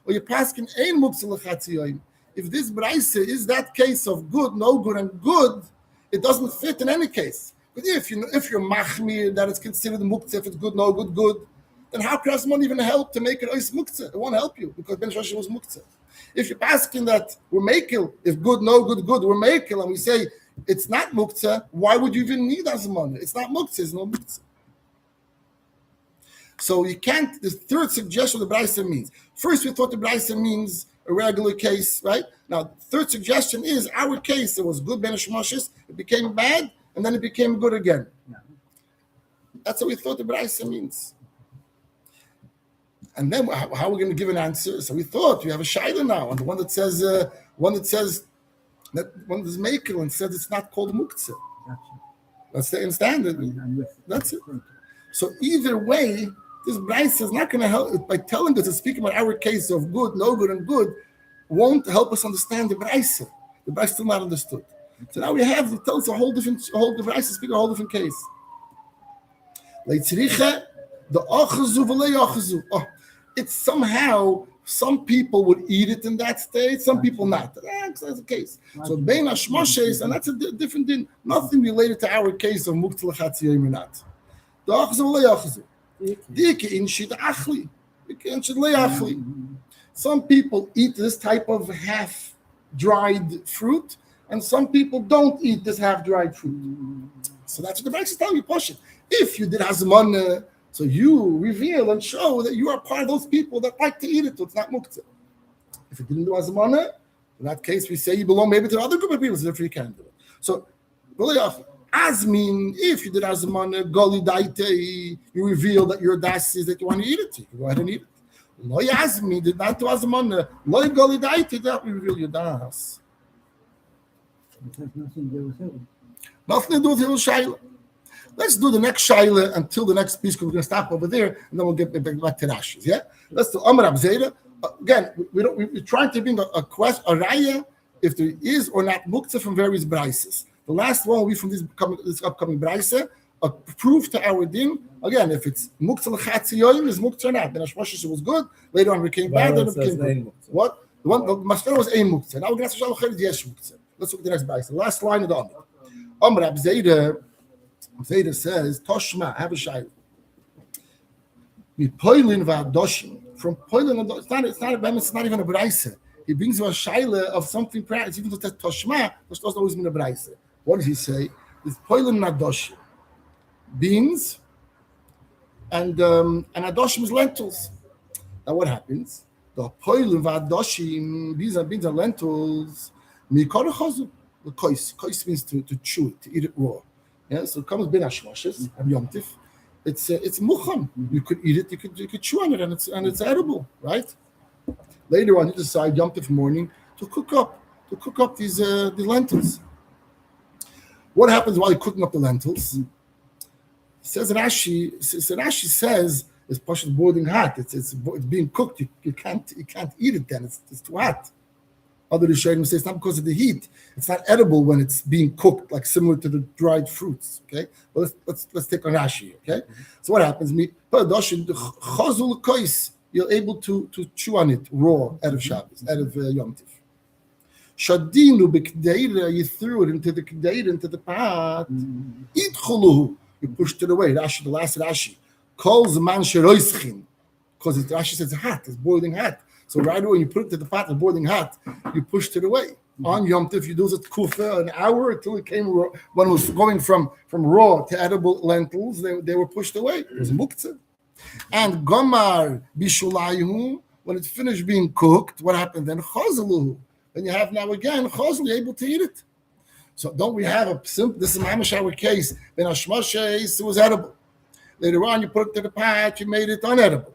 or you're paskin ein muktzeh l'chatziyoyim. If this Braisa is that case of good, no good, and good, it doesn't fit in any case. But if you're machmir that it's considered muktzeh, if it's good, no good, good, then how can hazmana even help to make it ois muktzeh? It won't help you because Ben Shoshi was muktzeh. If you're asking that we're makel, if good, no good, good, we're makel, and we say it's not muktzeh, why would you even need hazmana? It's not muktzeh, it's no muktzeh. So you can't, the third suggestion of the Braisa means. First, we thought the Braisa means a regular case, right? Now, third suggestion is our case, it was good ben hashmoshes, it became bad, and then it became good again. Yeah. That's what we thought the Braisa means. And then how are we going to give an answer? So we thought we have a shaila now, and the one that says that one is makel and says it's not called muktzeh. Gotcha. Let's understand it. I'm with you. That's it. So either way, this Braisa is not going to help by telling us to speak about our case of good, no good, and good. Won't help us understand the Braisa. The Braisa is still not understood. So now we have to tell us the Braisa speak a whole different case. It's somehow some people would eat it in that state, some people not. That's the case. So bein hashmoshes, and that's a different thing. Nothing related to our case of muktzeh l'chatziyoyim or not. The achazu v'le'achazu. Dike in shid achli. In shid le'achli. Some people eat this type of half-dried fruit, and some people don't eat this half-dried fruit. So that's what the Braisa is telling you, Poshet. If you did hazmana, so you reveal and show that you are part of those people that like to eat it, so it's not muktzeh. If you didn't do hazmana, in that case, we say you belong maybe to another group of people, so therefore you can't do it. So, azmin, if you did hazmana, goli daite, you reveal that your das is that you want to eat it, so you can go ahead and eat it. Lo yazmi, did not do hazmana, lo goli daite, that you reveal your das. It has nothing to do with it. Nothing to do with Hillel Shaila. Let's do the next Shaila until the next piece, because we're going to stop over there, and then we'll get back to Rashi's. Yeah? Let's do Amar Abzeda. Again, we're trying to bring a question, a raya, if there is or not muktzeh from various braises. The last one will be from this upcoming braisa, a proof to our din. Again, if it's muktzeh l'chatziyoyim, is muktzeh or not. Then Hashmoshes was good. Later on, it became bad. Then it became good. What? The Masfera was ein muktzeh. Now we're going to say Shalom yesh muktzeh. Let's look at the next braisa. The last line of the Amar. Amar Abzeda. Zayda says, Toshma, have a shayla. Poilin v'adoshim. From poilin, it's not even a braisa. He brings you a shayla of something practice. Even though it says Toshma, Tosh doesn't always mean a braisa. What does he say? It's poilin v'adoshim. Beans and adoshim is lentils. Now what happens? The poilim v'adoshim, these are beans and lentils. Mikor chazu, the kois means to chew it, to eat it raw. Yeah, so it comes bin hashmoshes and yomtiv. It's mucham. You could eat it, you could chew on it, and it's edible, right? Later on, you decide yomtiv morning to cook up these the lentils. What happens while you're cooking up the lentils? Says Rashi says it's partially boiling hot. It's being cooked. You can't eat it then. It's too hot. Other Rishonim say it's not because of the heat. It's not edible when it's being cooked, like similar to the dried fruits. Okay, but let's take on Rashi. Okay, so what happens? You're able to chew on it raw out of Shabbos, out of Yom Tiv. Shadinu b'kdeira, you threw it into the kdeira, into the pot. Idchuluhu, you pushed it away. Rashi, the last Rashi, calls the man sheroischin, because Rashi says it's hot, it's boiling hot. So right away, you put it to the pot, it's boiling hot. You pushed it away. On Yom Tiv, you do it kufa an hour until it came raw. When it was going from raw to edible lentils, they were pushed away. It was muktzah. And gomar bishulayhu, when it finished being cooked, what happened then? Chazaluhu. Then you have now again chazal, you're able to eat it. So don't we have a simple? This is mamish our case. Ben hashmoshes, it was edible. Later on, you put it to the pot, you made it unedible.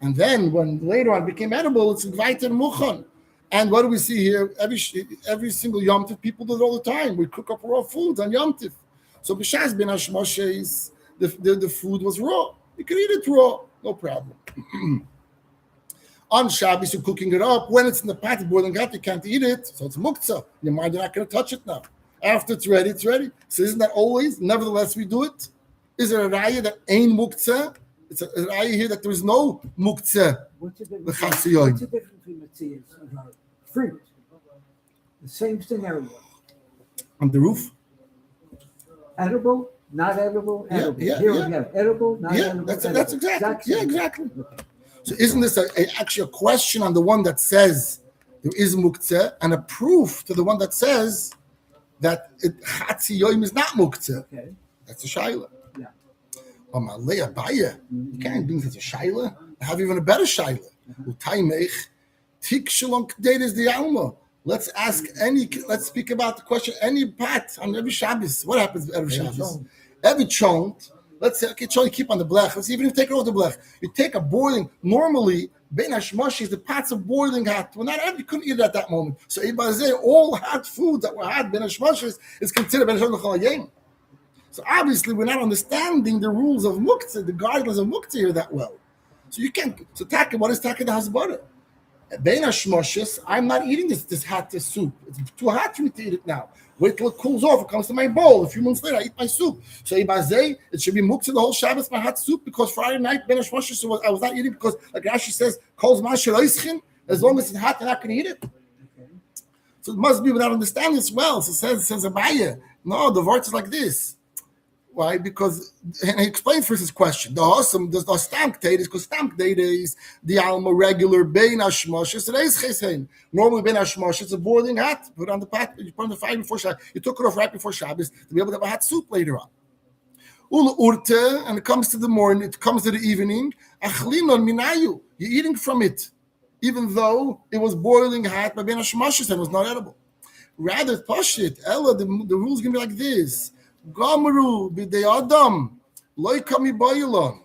And then when later on it became edible, it's invited muchan. And what do we see here? Every single Yom Tiv, people do it all the time. We cook up raw foods on Yom Tiv. So b'shas ben hashmoshes, the food was raw. You can eat it raw, no problem. On Shabbos, you're cooking it up. When it's in the pot, boiling hot, you can't eat it. So it's muktzah. Your mind, you're not going to touch it now. After it's ready, it's ready. So isn't that always? Nevertheless, we do it. Is there a raya that ain't muktzah? It's a raya here that there is no muktzah. What's the difference between materials and fruit? The same scenario. On the roof? Edible, not edible, edible. Yeah, Here yeah. we have edible, not edible. That's edible. exactly. Yeah, exactly. Okay. So isn't this actually a question on the one that says there is muktzah and a proof to the one that says that Chatzi Yoim is not muktzah? Okay. That's a shaila. Yeah. Amalei Abaya. You can't bring such a shaila. I have even a better shaila. Utaymech tik shalom k'deides di alma. Let's speak about the question. Any pat on every Shabbos. What happens every Shabbos? Every chont. Let's say, okay, try to keep on the blech. Let's even if you take it off the blech. You take a boiling, normally, ben hashmashis, the pots of boiling hot. Well, not everybody couldn't eat it at that moment. So, all hot food that were hot, ben hashmashis, is considered ben hashmashis. So, obviously, we're not understanding the rules of muktzah, the guidelines of muktzah here that well. So, you can't. So, taka, what is taka the hasbara? Ben hashmashis, I'm not eating this hot soup. It's too hot for me to eat it now. Wait till it cools off. It comes to my bowl. A few months later, I eat my soup. So it should be muktzah the whole Shabbos, my hot soup, because Friday night, ben hashmashis, I was not eating because, like Rashi says, kol zman sheloischin, as long as it's hot, you're not going to eat it. Okay. So it must be without understanding this well. So it says Abaya. No, the verse is like this. Why? Because, and he explained first his question. The awesome does not stamp data because stamp data is the alma regular bein hashmashis. Today's chesein. Normally bein hashmashis is boiling hot. Put it on the pot. You put it on the fire before Shabbos. You took it off right before Shabbos to be able to have a hot soup later on. Ula urte, and it comes to the morning. It comes to the evening. Achlinon minayu. You're eating from it, even though it was boiling hot by bein hashmashis and it was not edible. Rather pashit. Ella, the rule's gonna be like this. Gamaru b'dei adam loy kami bayilon.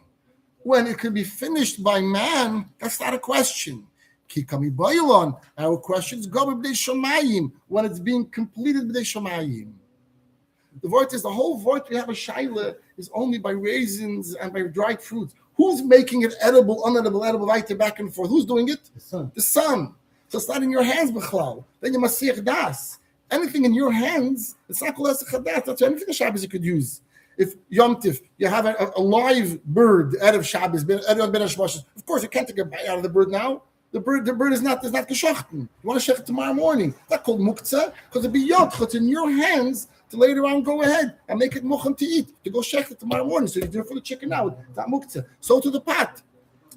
When it can be finished by man, that's not a question. Ki kami bayilon. Our question is gamaru b'dei shamayim. When it's being completed b'dei shamayim. The word is the whole word we have a shaila is only by raisins and by dried fruits. Who's making it edible, unedible, edible, right back and forth? Who's doing it? The sun. The sun. So it's not in your hands, b'chlal. Then you must see das. Anything in your hands, it's not called as a chadat. That's anything a Shabbos you could use. If Yom Tif, you have a live bird out of Shabbos, of course you can't take a bite out of the bird now. The bird is not geschachten. You want to shech it tomorrow morning. That's called muktzah because it'd be yot. It's in your hands to later on go ahead and make it mochem to eat. To go shech it tomorrow morning. So you do it for the chicken now. It's not muktzah. So to the pot.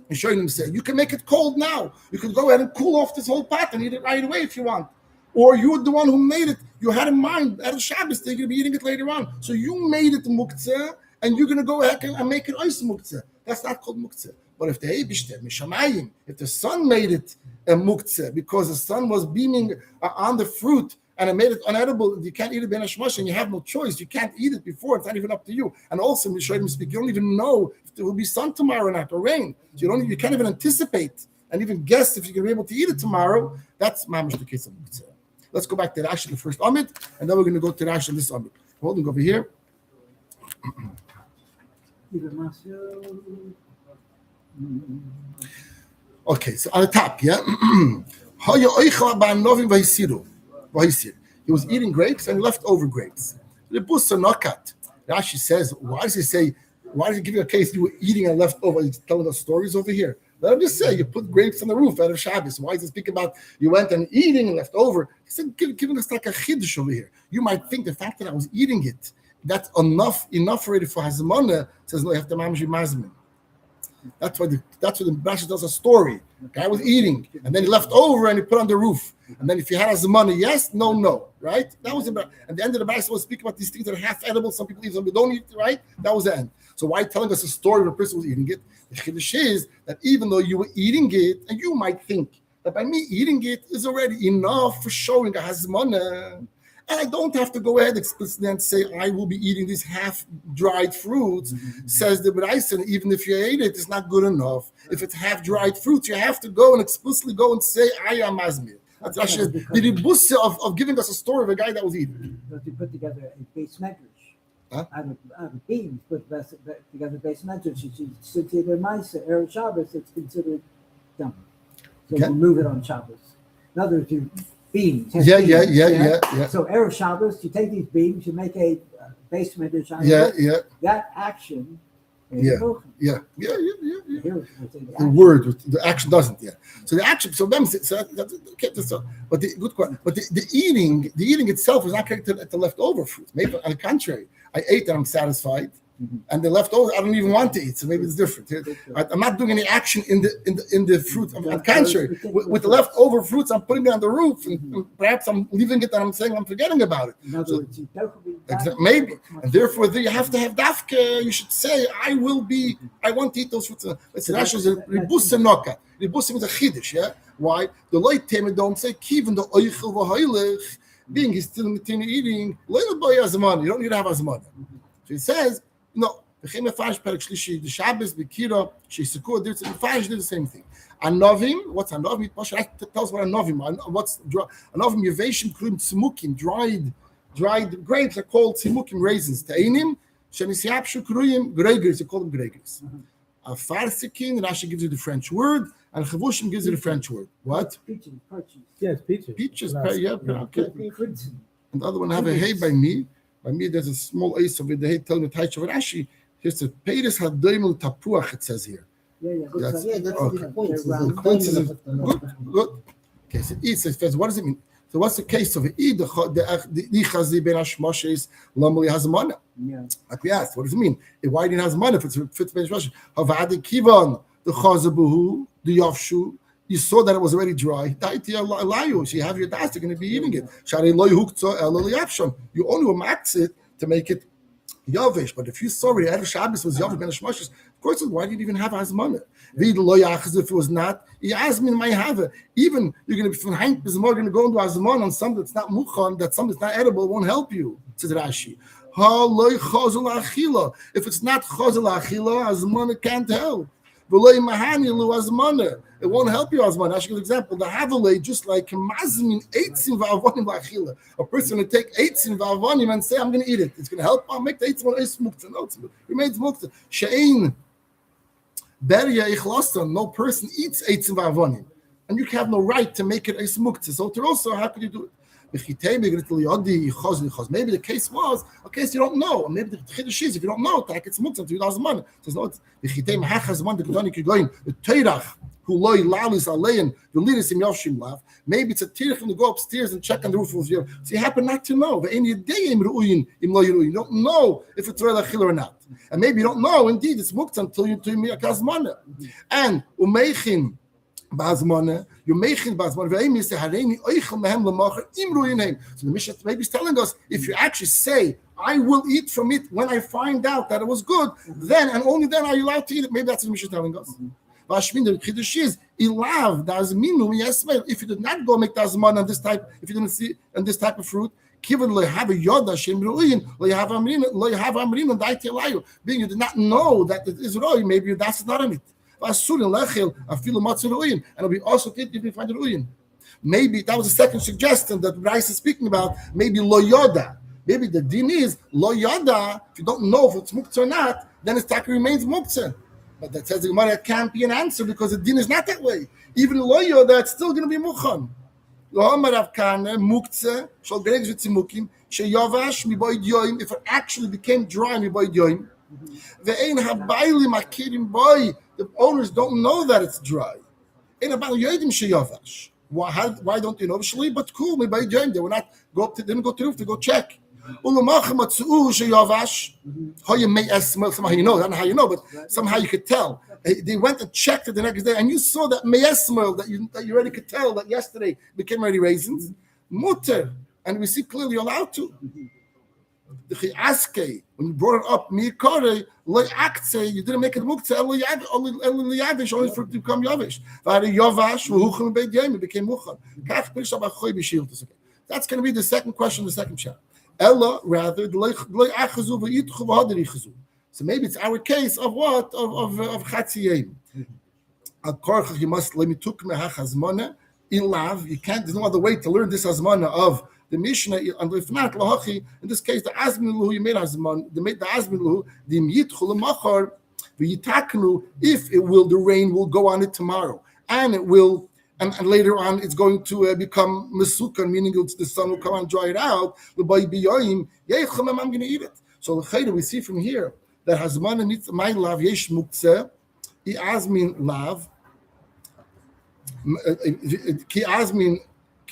And showing them say you can make it cold now. You can go ahead and cool off this whole pot and eat it right away if you want. Or you're the one who made it. You had in mind at the Shabbos, they're going to be eating it later on. So you made it muktzah, and you're going to go ahead and make it ice muktzah. That's not called muktzah. But if the Eibishter, Mishamayim, if the sun made it a muktzeh because the sun was beaming on the fruit and it made it unedible, you can't eat it ben hashmash, and you have no choice. You can't eat it before; it's not even up to you. And also, Misharim speak, you don't even know if there will be sun tomorrow or not, or rain. So you can't even anticipate and even guess if you're going to be able to eat it tomorrow. That's mamish the case of muktzeh. Let's go back to Rashi, the first amud, and then we're going to go to Rashi, this amud. Hold on, go over here. Okay, so on the top, yeah. He was eating grapes and left over grapes. Rashi says, why does he give you a case you were eating and left over? He's telling us stories over here. Let him just say you put grapes on the roof out of Shabbos. Why does he speak about you went and eating and left over? He said, giving us like a chiddush over here. You might think the fact that I was eating it, that's enough already for Hazmana. Says no, you have to mamji mazmin. That's why the Rashi tells a story. The guy was eating, and then he left over and he put on the roof. And then if he had Hazmana, yes, no, right? That was about. At the end of the Rashi was speaking about these things that are half edible. Some people eat, some people don't eat. Right? That was the end. So why telling us a story of a person who was eating it? The chiddush is that even though you were eating it, and you might think that by me eating it is already enough for showing a Hazmana. And I don't have to go ahead explicitly and say I will be eating these half-dried fruits. Says the Beitza, even if you ate it, it's not good enough. If it's half-dried fruits, you have to go and explicitly go and say I am mazmir. That's Rashi. The ribusa of giving us a story of a guy that was eating. But you put together a base medrash. Huh? Out of beans, put together base medrash. Since you have Maisa, Erev Shabbos, it's considered done. So you move it on Shabbos. In other words, beans. Yeah. So Erev Shabbos, you take these beans, you make a base medrash out of it. That action. Yeah. Here, The word, the action doesn't. Yeah. So the action. So them. But the good question. But the eating itself is not connected to the leftover fruit. Maybe on the contrary, I ate and I'm satisfied. And the leftovers, I don't even want to eat, so maybe it's different. I'm not doing any action in the fruit. On the contrary, with the leftover fruits, I'm putting it on the roof, and perhaps I'm leaving it, and I'm saying I'm forgetting about it. In other words, maybe, and therefore you have to have dafka. You should say, I want to eat those fruits. It's Rashi's ribusa noka. Ribusa is a chiddush. Yeah, why? The light temer don't say kiven the oichel v'hoilech. Being is still eating. Little boy has money. You don't need to have as money. So it says. No, the Shabbos, the Kira, Shesukur, the Fash did the same thing. Anovim, what's Anovim? Tell us what Anovim. What's Anovim? Yeveshim krim tzmukim, dried grapes are called tzmukim raisins. Teinim, Shenisiapshu kruyim gregers, you call them gregers. Farsikin, Rashi gives you the French word, and Chavushim gives you the French word. What? Peaches. Yes, peaches. Peaches, yeah, okay. And the other one have a hay by me. By me, there's a small ace of it. They tell me Taich of Rashi. Here's the Peiris Hadoimel Tapuach. It says here. That's okay. the point. The coincidence. Good. Okay, so it says, what does it mean? So what's the case of it? The Chazi Ben Hashmoshes Lamali Hazmana. Like we asked, what does it mean? Why didn't Hazmana if it fits Ben Hashmoshes? Havadi Kivan the Chazabuhu the Yavshu. You saw that it was already dry. So you have your das, you're going to be eating it. You only max it to make it yavish. But if you saw it, Erev Shabbos was yavish ben hashmoshes, of course, why did you even have hazmana? If it was not, yasmin might have it. Even you're going to be from Hank is more going to go into hazmana on something that's not muchan, that something that's not edible, won't help you. Says Rashi. If it's not chazal achila, hazmana can't help. It won't help you, Azman. I'll give you an example. The Havalei, just like Mazmin, eitzim va'avonim la'achila. A person will take eitzim va'avonim and say, I'm going to eat it. It's going to help. I'll make the eitzim one mukta. No, it remains mukta. She'ein beria ichlasta. No person eats eitzim va'avonim. And you have no right to make it a mukta. So also, how could you do it? Maybe the case was a case you don't know. Maybe the chiddush is if you don't know, it's muktzah to $2,000. Says no, it's the teirach who loy lalis alein the leaders in yavshim lav. Maybe it's a teirach to go upstairs and check on the roof of your. So you happen not to know. You don't know if it's real achil or not, and maybe you don't know. Indeed, it's muktzah until you make a kazmana and umeichin. Bazmana, you mechin bazmana. Ve'emi say hareini oichel mehem lemacher imru yinhem. So the Mishnah maybe is telling us if you actually say I will eat from it when I find out that it was good, then and only then are you allowed to eat it. Maybe that's what the Mishnah is telling us. Vashmin, the Chiddush is, Ilav, Dazminu, Yesmail. If you did not go make Dazman on this type, if you didn't see on this type of fruit, Kivan lo have a yoda shem ruin lo have amrin and daiti layu. Being you did not know that it is roy, maybe that's not on it. Vasurin lechil afilu matzu ruin, and it'll be also good if you find ruin. Maybe that was the second suggestion that Bryce is speaking about. Maybe lo yoda. Maybe the din is lo yoda. If you don't know if it's muktzah or not, then its taka remains muktzah. But that says the Gemara can't be an answer because the din is not that way. Even lo yoda, it's still going to be muchan. If it actually became dry, the owners don't know that it's dry. Why don't you know? But cool, they were not didn't go to the roof to go check. Somehow you know, I don't know how you know, but somehow you could tell. They went and checked it the next day, and you saw that meyesmel that you already could tell that yesterday became already raisins. Mutter, and we see clearly you're allowed to. The chiaske, when you brought it up, mikore loy akse, you didn't make it muktzeh, only for it to become yavish. It became muchan. That's going to be the second question, the second chapter. Ella, rather, so maybe it's our case of what? Of chatziyim. Al korchach, you must let me took mehach hazmana in lav. You can't. There's no other way to learn this hazmana of the Mishnah. And if not lahachi, in this case, the azmin luhu you made hazman. The azmin luhu the yitchul machar v'yitaknu. If it will, the rain will go on it tomorrow, and it will. And later on, it's going to become mesukan, meaning the sun will come and dry it out. I'm going to eat it. So we see from here that hazman needs my lav yesh muktzeh, I azmin lav, ki azmin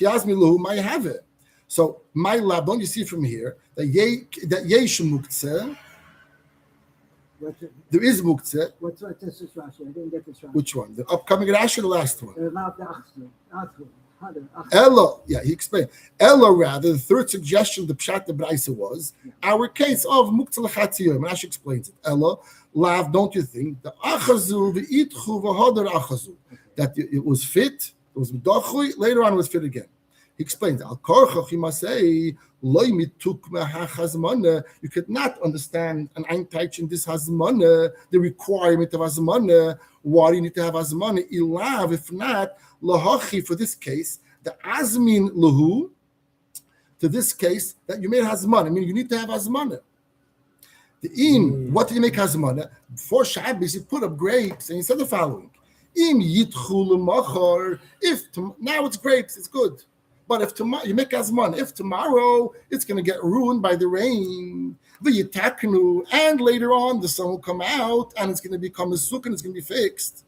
lahu my have it. So my lav, don't you see from here that yesh muktzeh? There is muktzeh. What's this is Rashi? I didn't get this Rashi. Which one? The upcoming Rashi or the last one? Ella, Ella, yeah, he explained. Ella, rather, the third suggestion, the pshat the Braisa was our case of muktzeh l'chatziyim. Rashi explains it. Ella, lav, don't you think the achazu v'itchu v'hodar achazu that it was fit, it was midachui, later on it was fit again. He explains al korchach, he must say loy mituk mehach hazmana. You could not understand an einteich in this hazmana, the requirement of hazmana. Why do you need to have hazmana? Ilav, if not lahachi, for this case, the azmin lahu, to this case that you made hazmana. I mean, you need to have hazmana. The im, what did you make hazmana? Before Shabbos, you put up grapes, and he said the following: im yitchul machar. If now it's grapes, it's good. But if tomorrow you make azman, if tomorrow it's going to get ruined by the rain, and later on the sun will come out and it's going to become a sukkah and it's going to be fixed.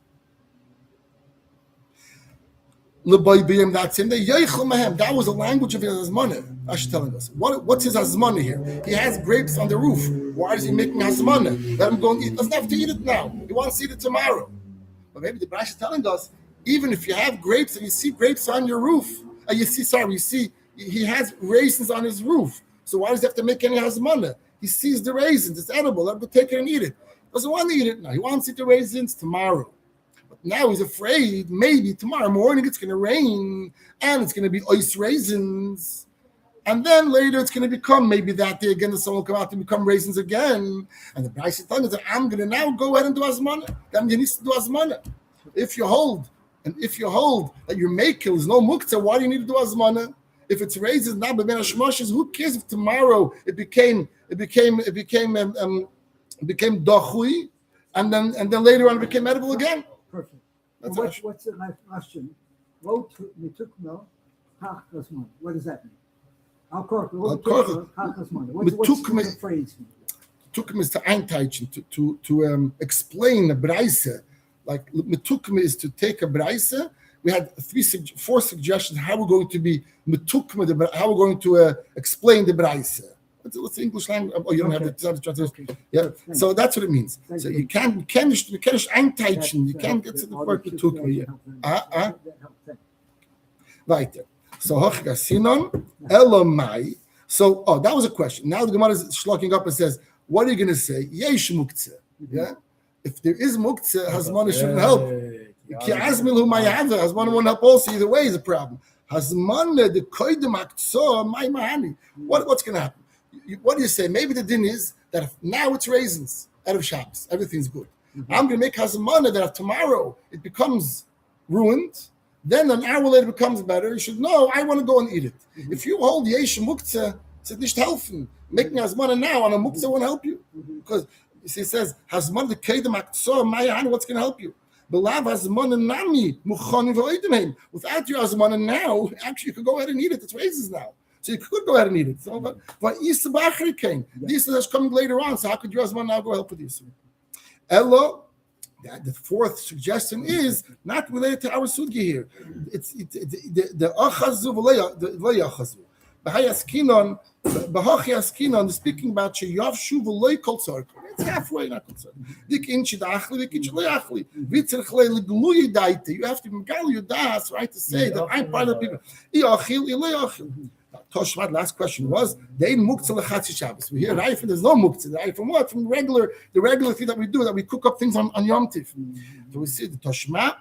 That's him. That was the language of his azmana. Ash telling us what's his azmana here. He has grapes on the roof. Why is he making azmana? Let him go and eat. Doesn't have to eat it now. He wants to eat it tomorrow. But maybe the Brash is telling us, even if you have grapes and you see grapes on your roof. You see, he has raisins on his roof. So why does he have to make any hazmana? He sees the raisins, it's edible, let him take it and eat it. Doesn't want to eat it now. He wants to eat the raisins tomorrow. But now he's afraid maybe tomorrow morning it's going to rain and it's going to be ice raisins. And then later it's going to become, maybe that day again, the sun will come out to become raisins again. And the Bryce is telling us that I'm going to now go ahead and do hazmana. Then you need to do hazmana. If you hold that your makil is no muktzah, why do you need to do azmana? If it's raisins now, but ben hashmoshes, who cares if tomorrow it became dochui, and then later on it became edible again? perfect. That's What's the next question? What does that mean? What's the phrase? Tukum is to einteichen, to explain the Braise. Like metukme is to take a Braise. We had 4 suggestions how we're going to be metukme, how we're going to explain the Braise. What's the English language? Oh, you don't have the translation. Okay. Yeah. So that's what it means. So you can't einteichen. You can't get to the word metukme. Right there. So hochga sinon elamai. So that was a question. Now the Gemara is shlocking up and says, what are you going to say? Yesh muktzeh. Yeah. If there is muktzeh, hazmana shouldn't help. Ki azmil hu mayave. Hazman won't help also. Either way is a problem. Hazman the koydem aktsor my mahani. What's going to happen? What do you say? Maybe the din is that if now it's raisins out of Shabbos, everything's good. I'm going to make hazman that if tomorrow it becomes ruined, then an hour later it becomes better. You should know, I want to go and eat it. If you hold Yesh Muktzah, it's nicht helfen. Making hazman now on a Muktzah won't help you. Because you see, it says, hazman the kedem aktsor mayan, what's going to help you? Belav hazman and nami muchani v'oidimim. Without your hazman now, actually you could go ahead and eat it. It's raisins now. So you could go ahead and eat it. So, but Isa Bachri came. This is coming later on. So how could your husband now go help with Isa? Elo, the fourth suggestion is not related to our sugya here. It's the achazu v'lo yachazu. B'hayaskinon, b'hachiaskinon, speaking about sheyavshu v'lo kol tzarka. It's halfway, not kol tzarka. Dik inchi da'achli, dik inchi le'achli. V'tzerch le'leglu yidaita. You have to megal yudas, right, to say that I'm part of the people. I'achil, ile'achil. Toshmat, last question was, they ain't muktzah lechatzi Shabbos. We hear Raifin, there's no muktzah. Right? From what? From the regular thing that we do, that we cook up things on Yom Tiv. So we see the Toshmat,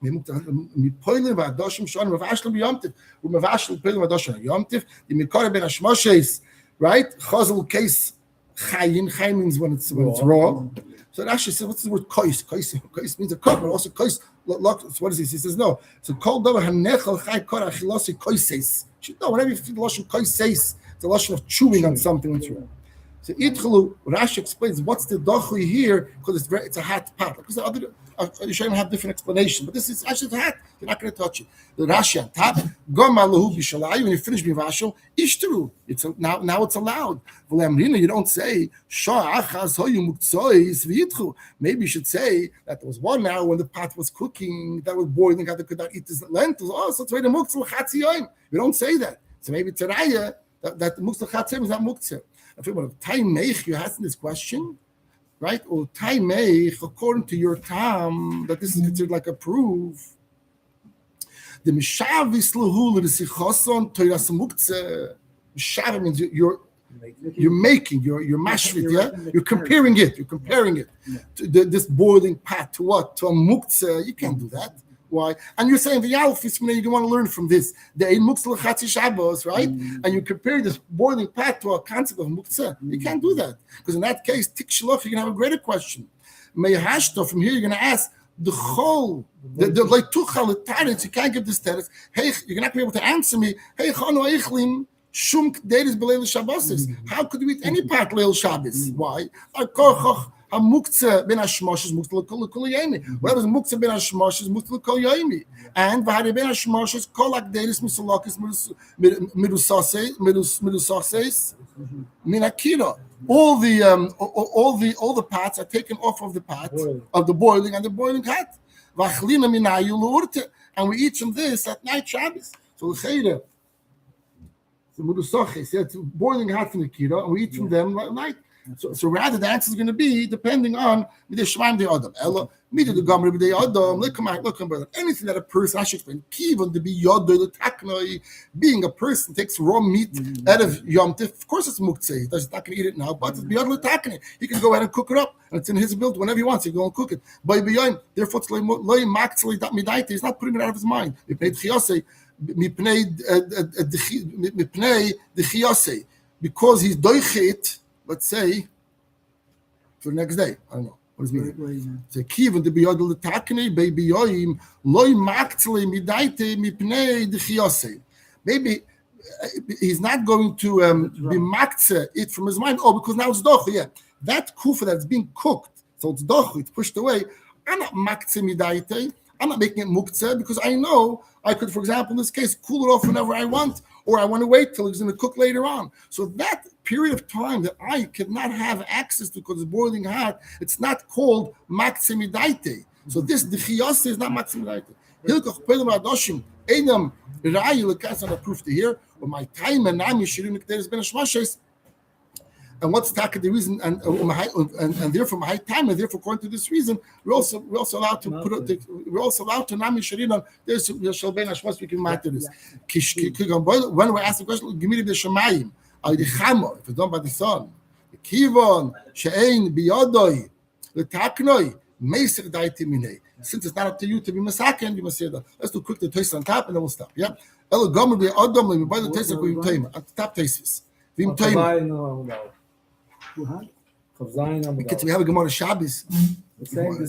we poilim v'adoshim shon mevashlim b'Yom Tiv. We mevashlim poilim v'adoshim Yom Tiv. The mikore ben hashmoshes, right? Chazal case chayin. Chayin means when it's raw. So Rashi says, what's the word kois? Kois means a cook, but also kois. So what is this? He says no. So kol davar hanechal chay kor achilosi koises. No, whenever you feel the lashon koises, it's a lashon of chewing on something. So itchelu, Rashi explains what's the dochui here because it's a hot pot. Because the other Yishayim have different explanation, but this is actually hot. You're not going to touch it. The Rashi on top, gom alahu b'shalai. When you finish mivashel, ishtaru. It's now it's allowed. You don't say sha'achas hoyu muktzos v'yitchu. Maybe you should say that there was 1 hour when the pot was cooking that was boiling. They could not eat this lentils. Oh, so it's very muktzah chatzi yoyim. We don't say that. So maybe it's a raya that the muktzah chatzi is not muktzah. I think about time meich you asked this question. Right? Or taimei, according to your tam, that this is considered like a proof. The mishavis lahu l'sichoson toiras muktzeh. Mishav means you're making, you're mashvit, yeah? You're comparing it. To this boiling pot to what? To a muktzeh. You can't do that. Why? And you're saying the Alfis, you want to learn from this. The ein muktzeh l'chatzi Shabbos, right? And you compare this boiling pot to a concept of muktzeh. You can't do that. Because in that case, tik shloch, you're going to have a greater question. Meyhashto, from here you're going to ask, the chol, the like tuchal, the taritz, you can't give this taritz. Hey, you're not going to be able to answer me. Hey, chano eichlim, shum k'deris b'leil Shabbos. How could you eat any pot leil Shabbos? Why? Muktzah ben hashmoshes muktzah kol yomi. Whatever's muktzah ben hashmoshes muktzah kol yomi. And v'hare ben hashmoshes kol akderis misalakis midusoses minakira. All the pots are taken off of the pot of the boiling and the boiling hot. V'achlina minayu l'urte, and we eat from this at night Shabbos. So l'cheira, the midusoses, it's boiling hot from the kira, and we eat from them at night. So rather the answer is going to be depending on the shvaim de adam. Ella, the Gemara de adam. Look, brother. Anything that a person, I should explain, kivon to be yodoy taknoi, being a person takes raw meat out of Yom Tif. Of course, it's muktzeh. He's not going to eat it now, but it's beyond taknoi. He can go ahead and cook it up, and it's in his ability whenever he wants. He can go and cook it. By beyond, therefore, it's loy maktzeli that midaita. He's not putting it out of his mind. Because he's doichet. Let's say for the next day. I don't know. What does it mean? So kivon to be yodel takne baby yoim loy maktzle midaite mipnei dechiyose. Maybe he's not going to be maktze it from his mind. Oh, because now it's doch. Yeah, that kufa that's being cooked, so it's doch. It's pushed away. I'm not maktze midaite. I'm not making it muktzeh because I know I could, for example, in this case, cool it off whenever I want, or I want to wait till it's going to cook later on. So that period of time that I cannot have access to because it's boiling hot, it's not called maksimidaite. So this dechiyase is not maksimidaite. Hilkoch pelim adoshim einam rayu lekas on a proof to here. Or my time and nami shirin k'teres ben hashmoshes. And what's the reason? And therefore, my time, and therefore, according to this reason, we're also allowed to put it. We're also allowed to nami sharinon. There's shall ben hashmos. We can matter this. When we ask the question, give me the shemayim. Al dichamo. If it's done by the sun, the kivon she'ein biyodoy letaknoi Meisik daiti minei. Since it's not up to you to be masaken, you must say that. Let's do quick the taste on top and then we'll stop. Yeah. Elo gomer be adam le by the taste of vim toima. At top tastes. Vim toima. Because we have a Gemara Shabbos. The same on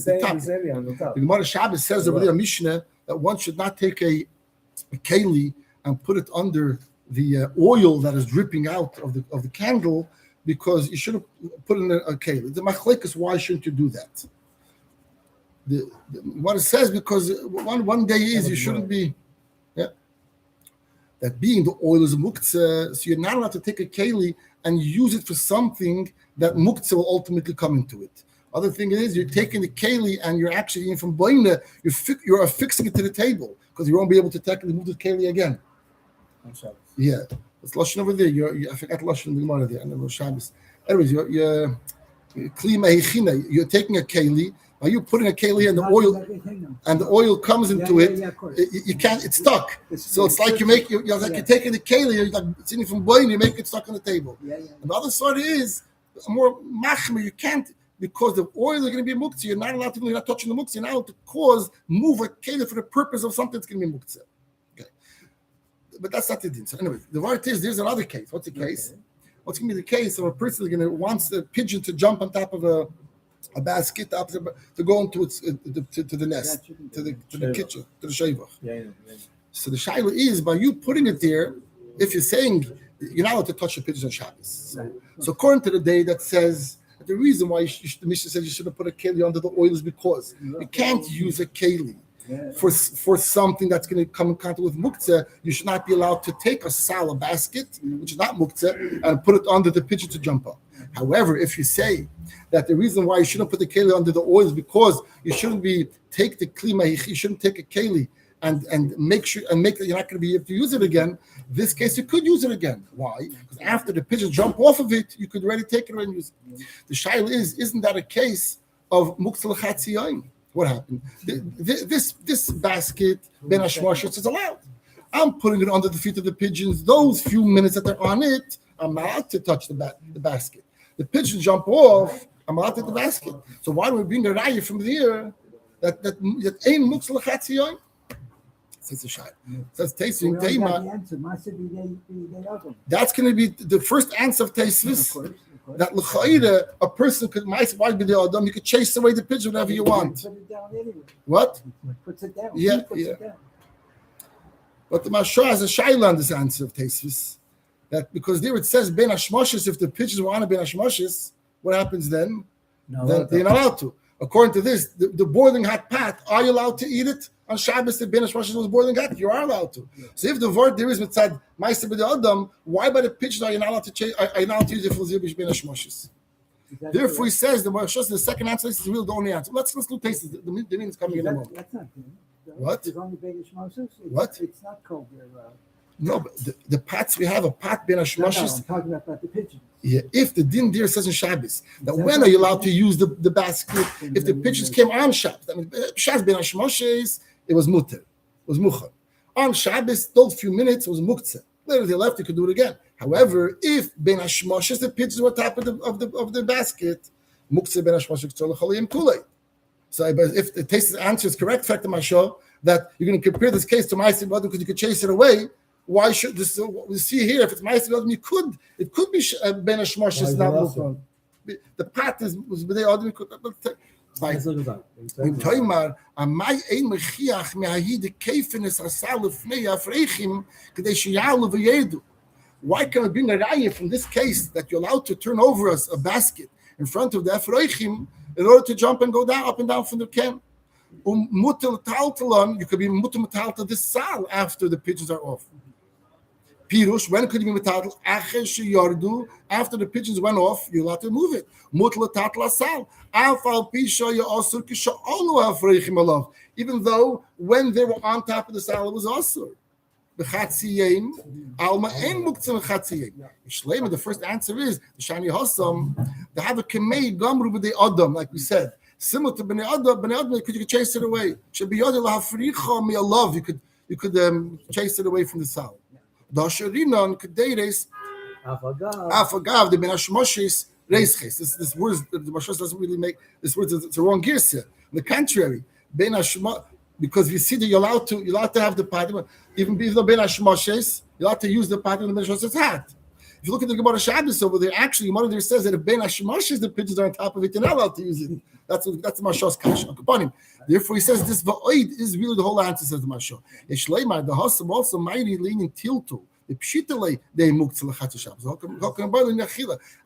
the top. The Gemara Shabbos says over there, Mishnah, that one should not take a keli and put it under the oil that is dripping out of the candle, because you should have put in a keli. The machlek is, why shouldn't you do that? What it says, because one day is you shouldn't be, that being the oil is a muktzah, so you're not allowed to take a keli and use it for something that muktzah will ultimately come into it. Other thing is, you're taking the keli and you're actually eating from boina, you're affixing it to the table, because you won't be able to technically move the keli again. Yeah, it's lashon over there. I forgot lashon in the Gemara there. I never Shabbos. Anyways, you're taking a keli. Are you putting a keli and the oil comes into it? You can't. It's stuck. So it's like you're taking the keli. You're like it's in from boiling. You make it stuck on the table. And the other side is more machmer. You can't, because the oil is going to be muktzah. You're not allowed to. You're not touching the muktzah. You're not allowed to move a keli for the purpose of something that's going to be muktzah. Okay, but that's not the din. So anyway, the word is, there's another case. What's the case? What's going to be the case of a person who's going to wants the pigeon to jump on top of a basket to go into its to the nest, to the kitchen, to the shevach. So the shaila is, by you putting it there, if you're saying you're not allowed to touch the pigeons on Shabbos. So according to the day that says that the reason why the Mishnah says you shouldn't put a keli under the oil is because you can't use a keli for something that's going to come in contact with muktzah. You should not be allowed to take a salad basket, which is not muktzah, and put it under the pigeon to jump up. However, if you say that the reason why you shouldn't put the keli under the oil is because you shouldn't take the klima, you shouldn't take a keli and make that you're not going to be able to use it again. In this case, you could use it again. Why? Because after the pigeons jump off of it, you could already take it and use it. The shaila isn't that a case of muktzah l'chatziyayin? What happened? This basket ben hashmashos is allowed. I'm putting it under the feet of the pigeons. Those few minutes that they're on it, I'm not allowed to touch the basket. The pigeons jump off, I'm allowed to take the basket. So why do we bring the raya from there that ain't muktzah l'chatziyayin? Says the shayla. Says tasting teima. That's going to be the first answer of Taisvis. That l'chayda, a person could why be the adam, you could chase away the pigeon whenever you want. What? Puts it down. Yeah. But the Mashra has a shayla on this answer of Taisvis. That because there it says ben hashmashis, if the pigeons were on a ben hashmashis, what happens then? Then they're not allowed to. According to this, the boiling hot pot, are you allowed to eat it on Shabbos? The ben hashmashis was boiling hot. You are allowed to. So if the word there is mitzad ma'aser b'di adam, why by the pigeon are you not allowed to are you not allowed to use it for the ben hashmashis? Therefore, he says the second answer is really the only answer. Let's do taste. The meaning is coming in a moment. That's not good. What? There's only ben hashmashis. What? It's not cold there. No, but the pots, we have a pot ben hashmashis. I'm talking about the pigeons. Yeah, if the din there says in Shabbos, that when are you allowed to use the basket? If the pigeons came on Shabbos, I mean, Shabbos ben hashmashis, it was mutter, it was muchar. On Shabbos, those few minutes was muktzah. Later they left, you could do it again. However, if ben hashmashis, the pigeons were top of the basket, muktzah ben hashmashis tzolachaliyim kulei. So if the taste answer is correct, fact of my show, that you're going to compare this case to Ma'aseh B'Adam because you could chase it away. Why should this? We see here, if it's Ma'aseh B'Adam, it could be ben hashmashis, not muktzah. The pot was b'dei adam. Why can't we bring a raya from this case that you're allowed to turn over us a basket in front of the Afreichim in order to jump and go down, up and down from the camp? Mutal taltalon, you could be mutal taltal this sal after the pigeons are off. Pirush, when could you be metaltal? After the pigeons went off, you're allowed to move it. Mutal taltal sal. Alfal pisha you also kisha olu afreichim alav. Even though when they were on top of the sal, it was also. B'chatziyim alma ein muktzah b'chatziyim. Shleima, the first answer is the shani hasam. They have a kemei gamru b'dei adam, like we said. Similar to b'nei adam, you could chase it away. Should be yodel hafricha mi alav. You could chase it away from the sal. Dasharinan Kaderes Afagav the Ben Hashmashis Reisches. This word the Mashas doesn't really make this word. It's a wrong girsa. The contrary, ben hashma, because we see that you're allowed to have the patim, even though ben hashmashes, you're allowed to use the patim in the ben hashmashes hat. If you look at the Gemara Shabbos over there, actually, Gemara there says that if ben hashmashes, the pigeons are on top of it, you're not allowed to use it. That's Mashos Kasha. Therefore, he says this va'oid is really the whole answer. Says the Mashos. Eshleimar the Hasam also mighty leaning tiltu. The pshitale they muktzah lechatz Shabbos.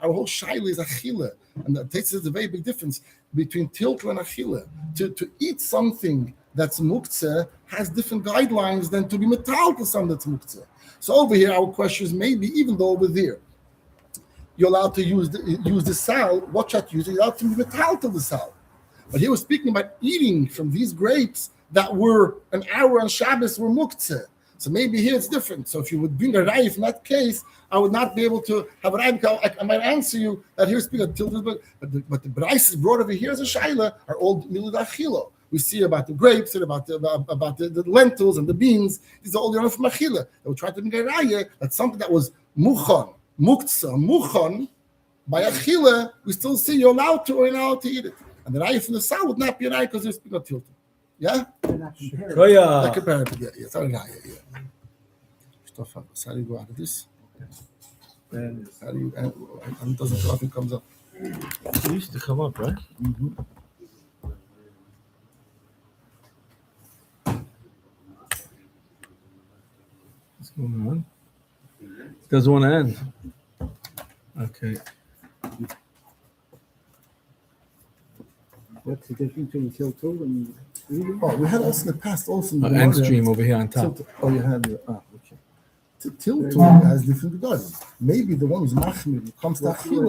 Our whole shaila is achila, and that takes a very big difference between tiltu and achila. To eat something that's muktzah has different guidelines than to be metal to something that's muktzah. So over here, our question is maybe even though over there you're allowed to use the sal, what shot use? You're allowed to be metal to the sal. But he was speaking about eating from these grapes that were an hour on Shabbos were muktzah. So maybe here it's different. So if you would bring a raya in that case, I would not be able to have a raya. I might answer you that here's speaking of tilted, but the brayses brought over here as a shaila are all milud achilo. We see about the grapes and about the lentils and the beans. These are all the from achila. They were trying to make a raya that something that was muchon, muchon by achila, we still see you're allowed to or you're not allowed to eat it. And the raya from the sal would not be a raya because they're speaking of tilted. Yeah? Not comparable. Not comparable. Yeah. It's not a raya. Yeah. How do you go out of this? And how do you? And it doesn't nothing comes up. It used to come up, right? Mm-hmm. What's going on? It doesn't want to end. Okay. What's the difference between tiltu and reading? Oh, we had also in the past also. End stream over here on top. Oh, you had the okay. Tiltu has different regards. Maybe the one who's machmir comes to achila.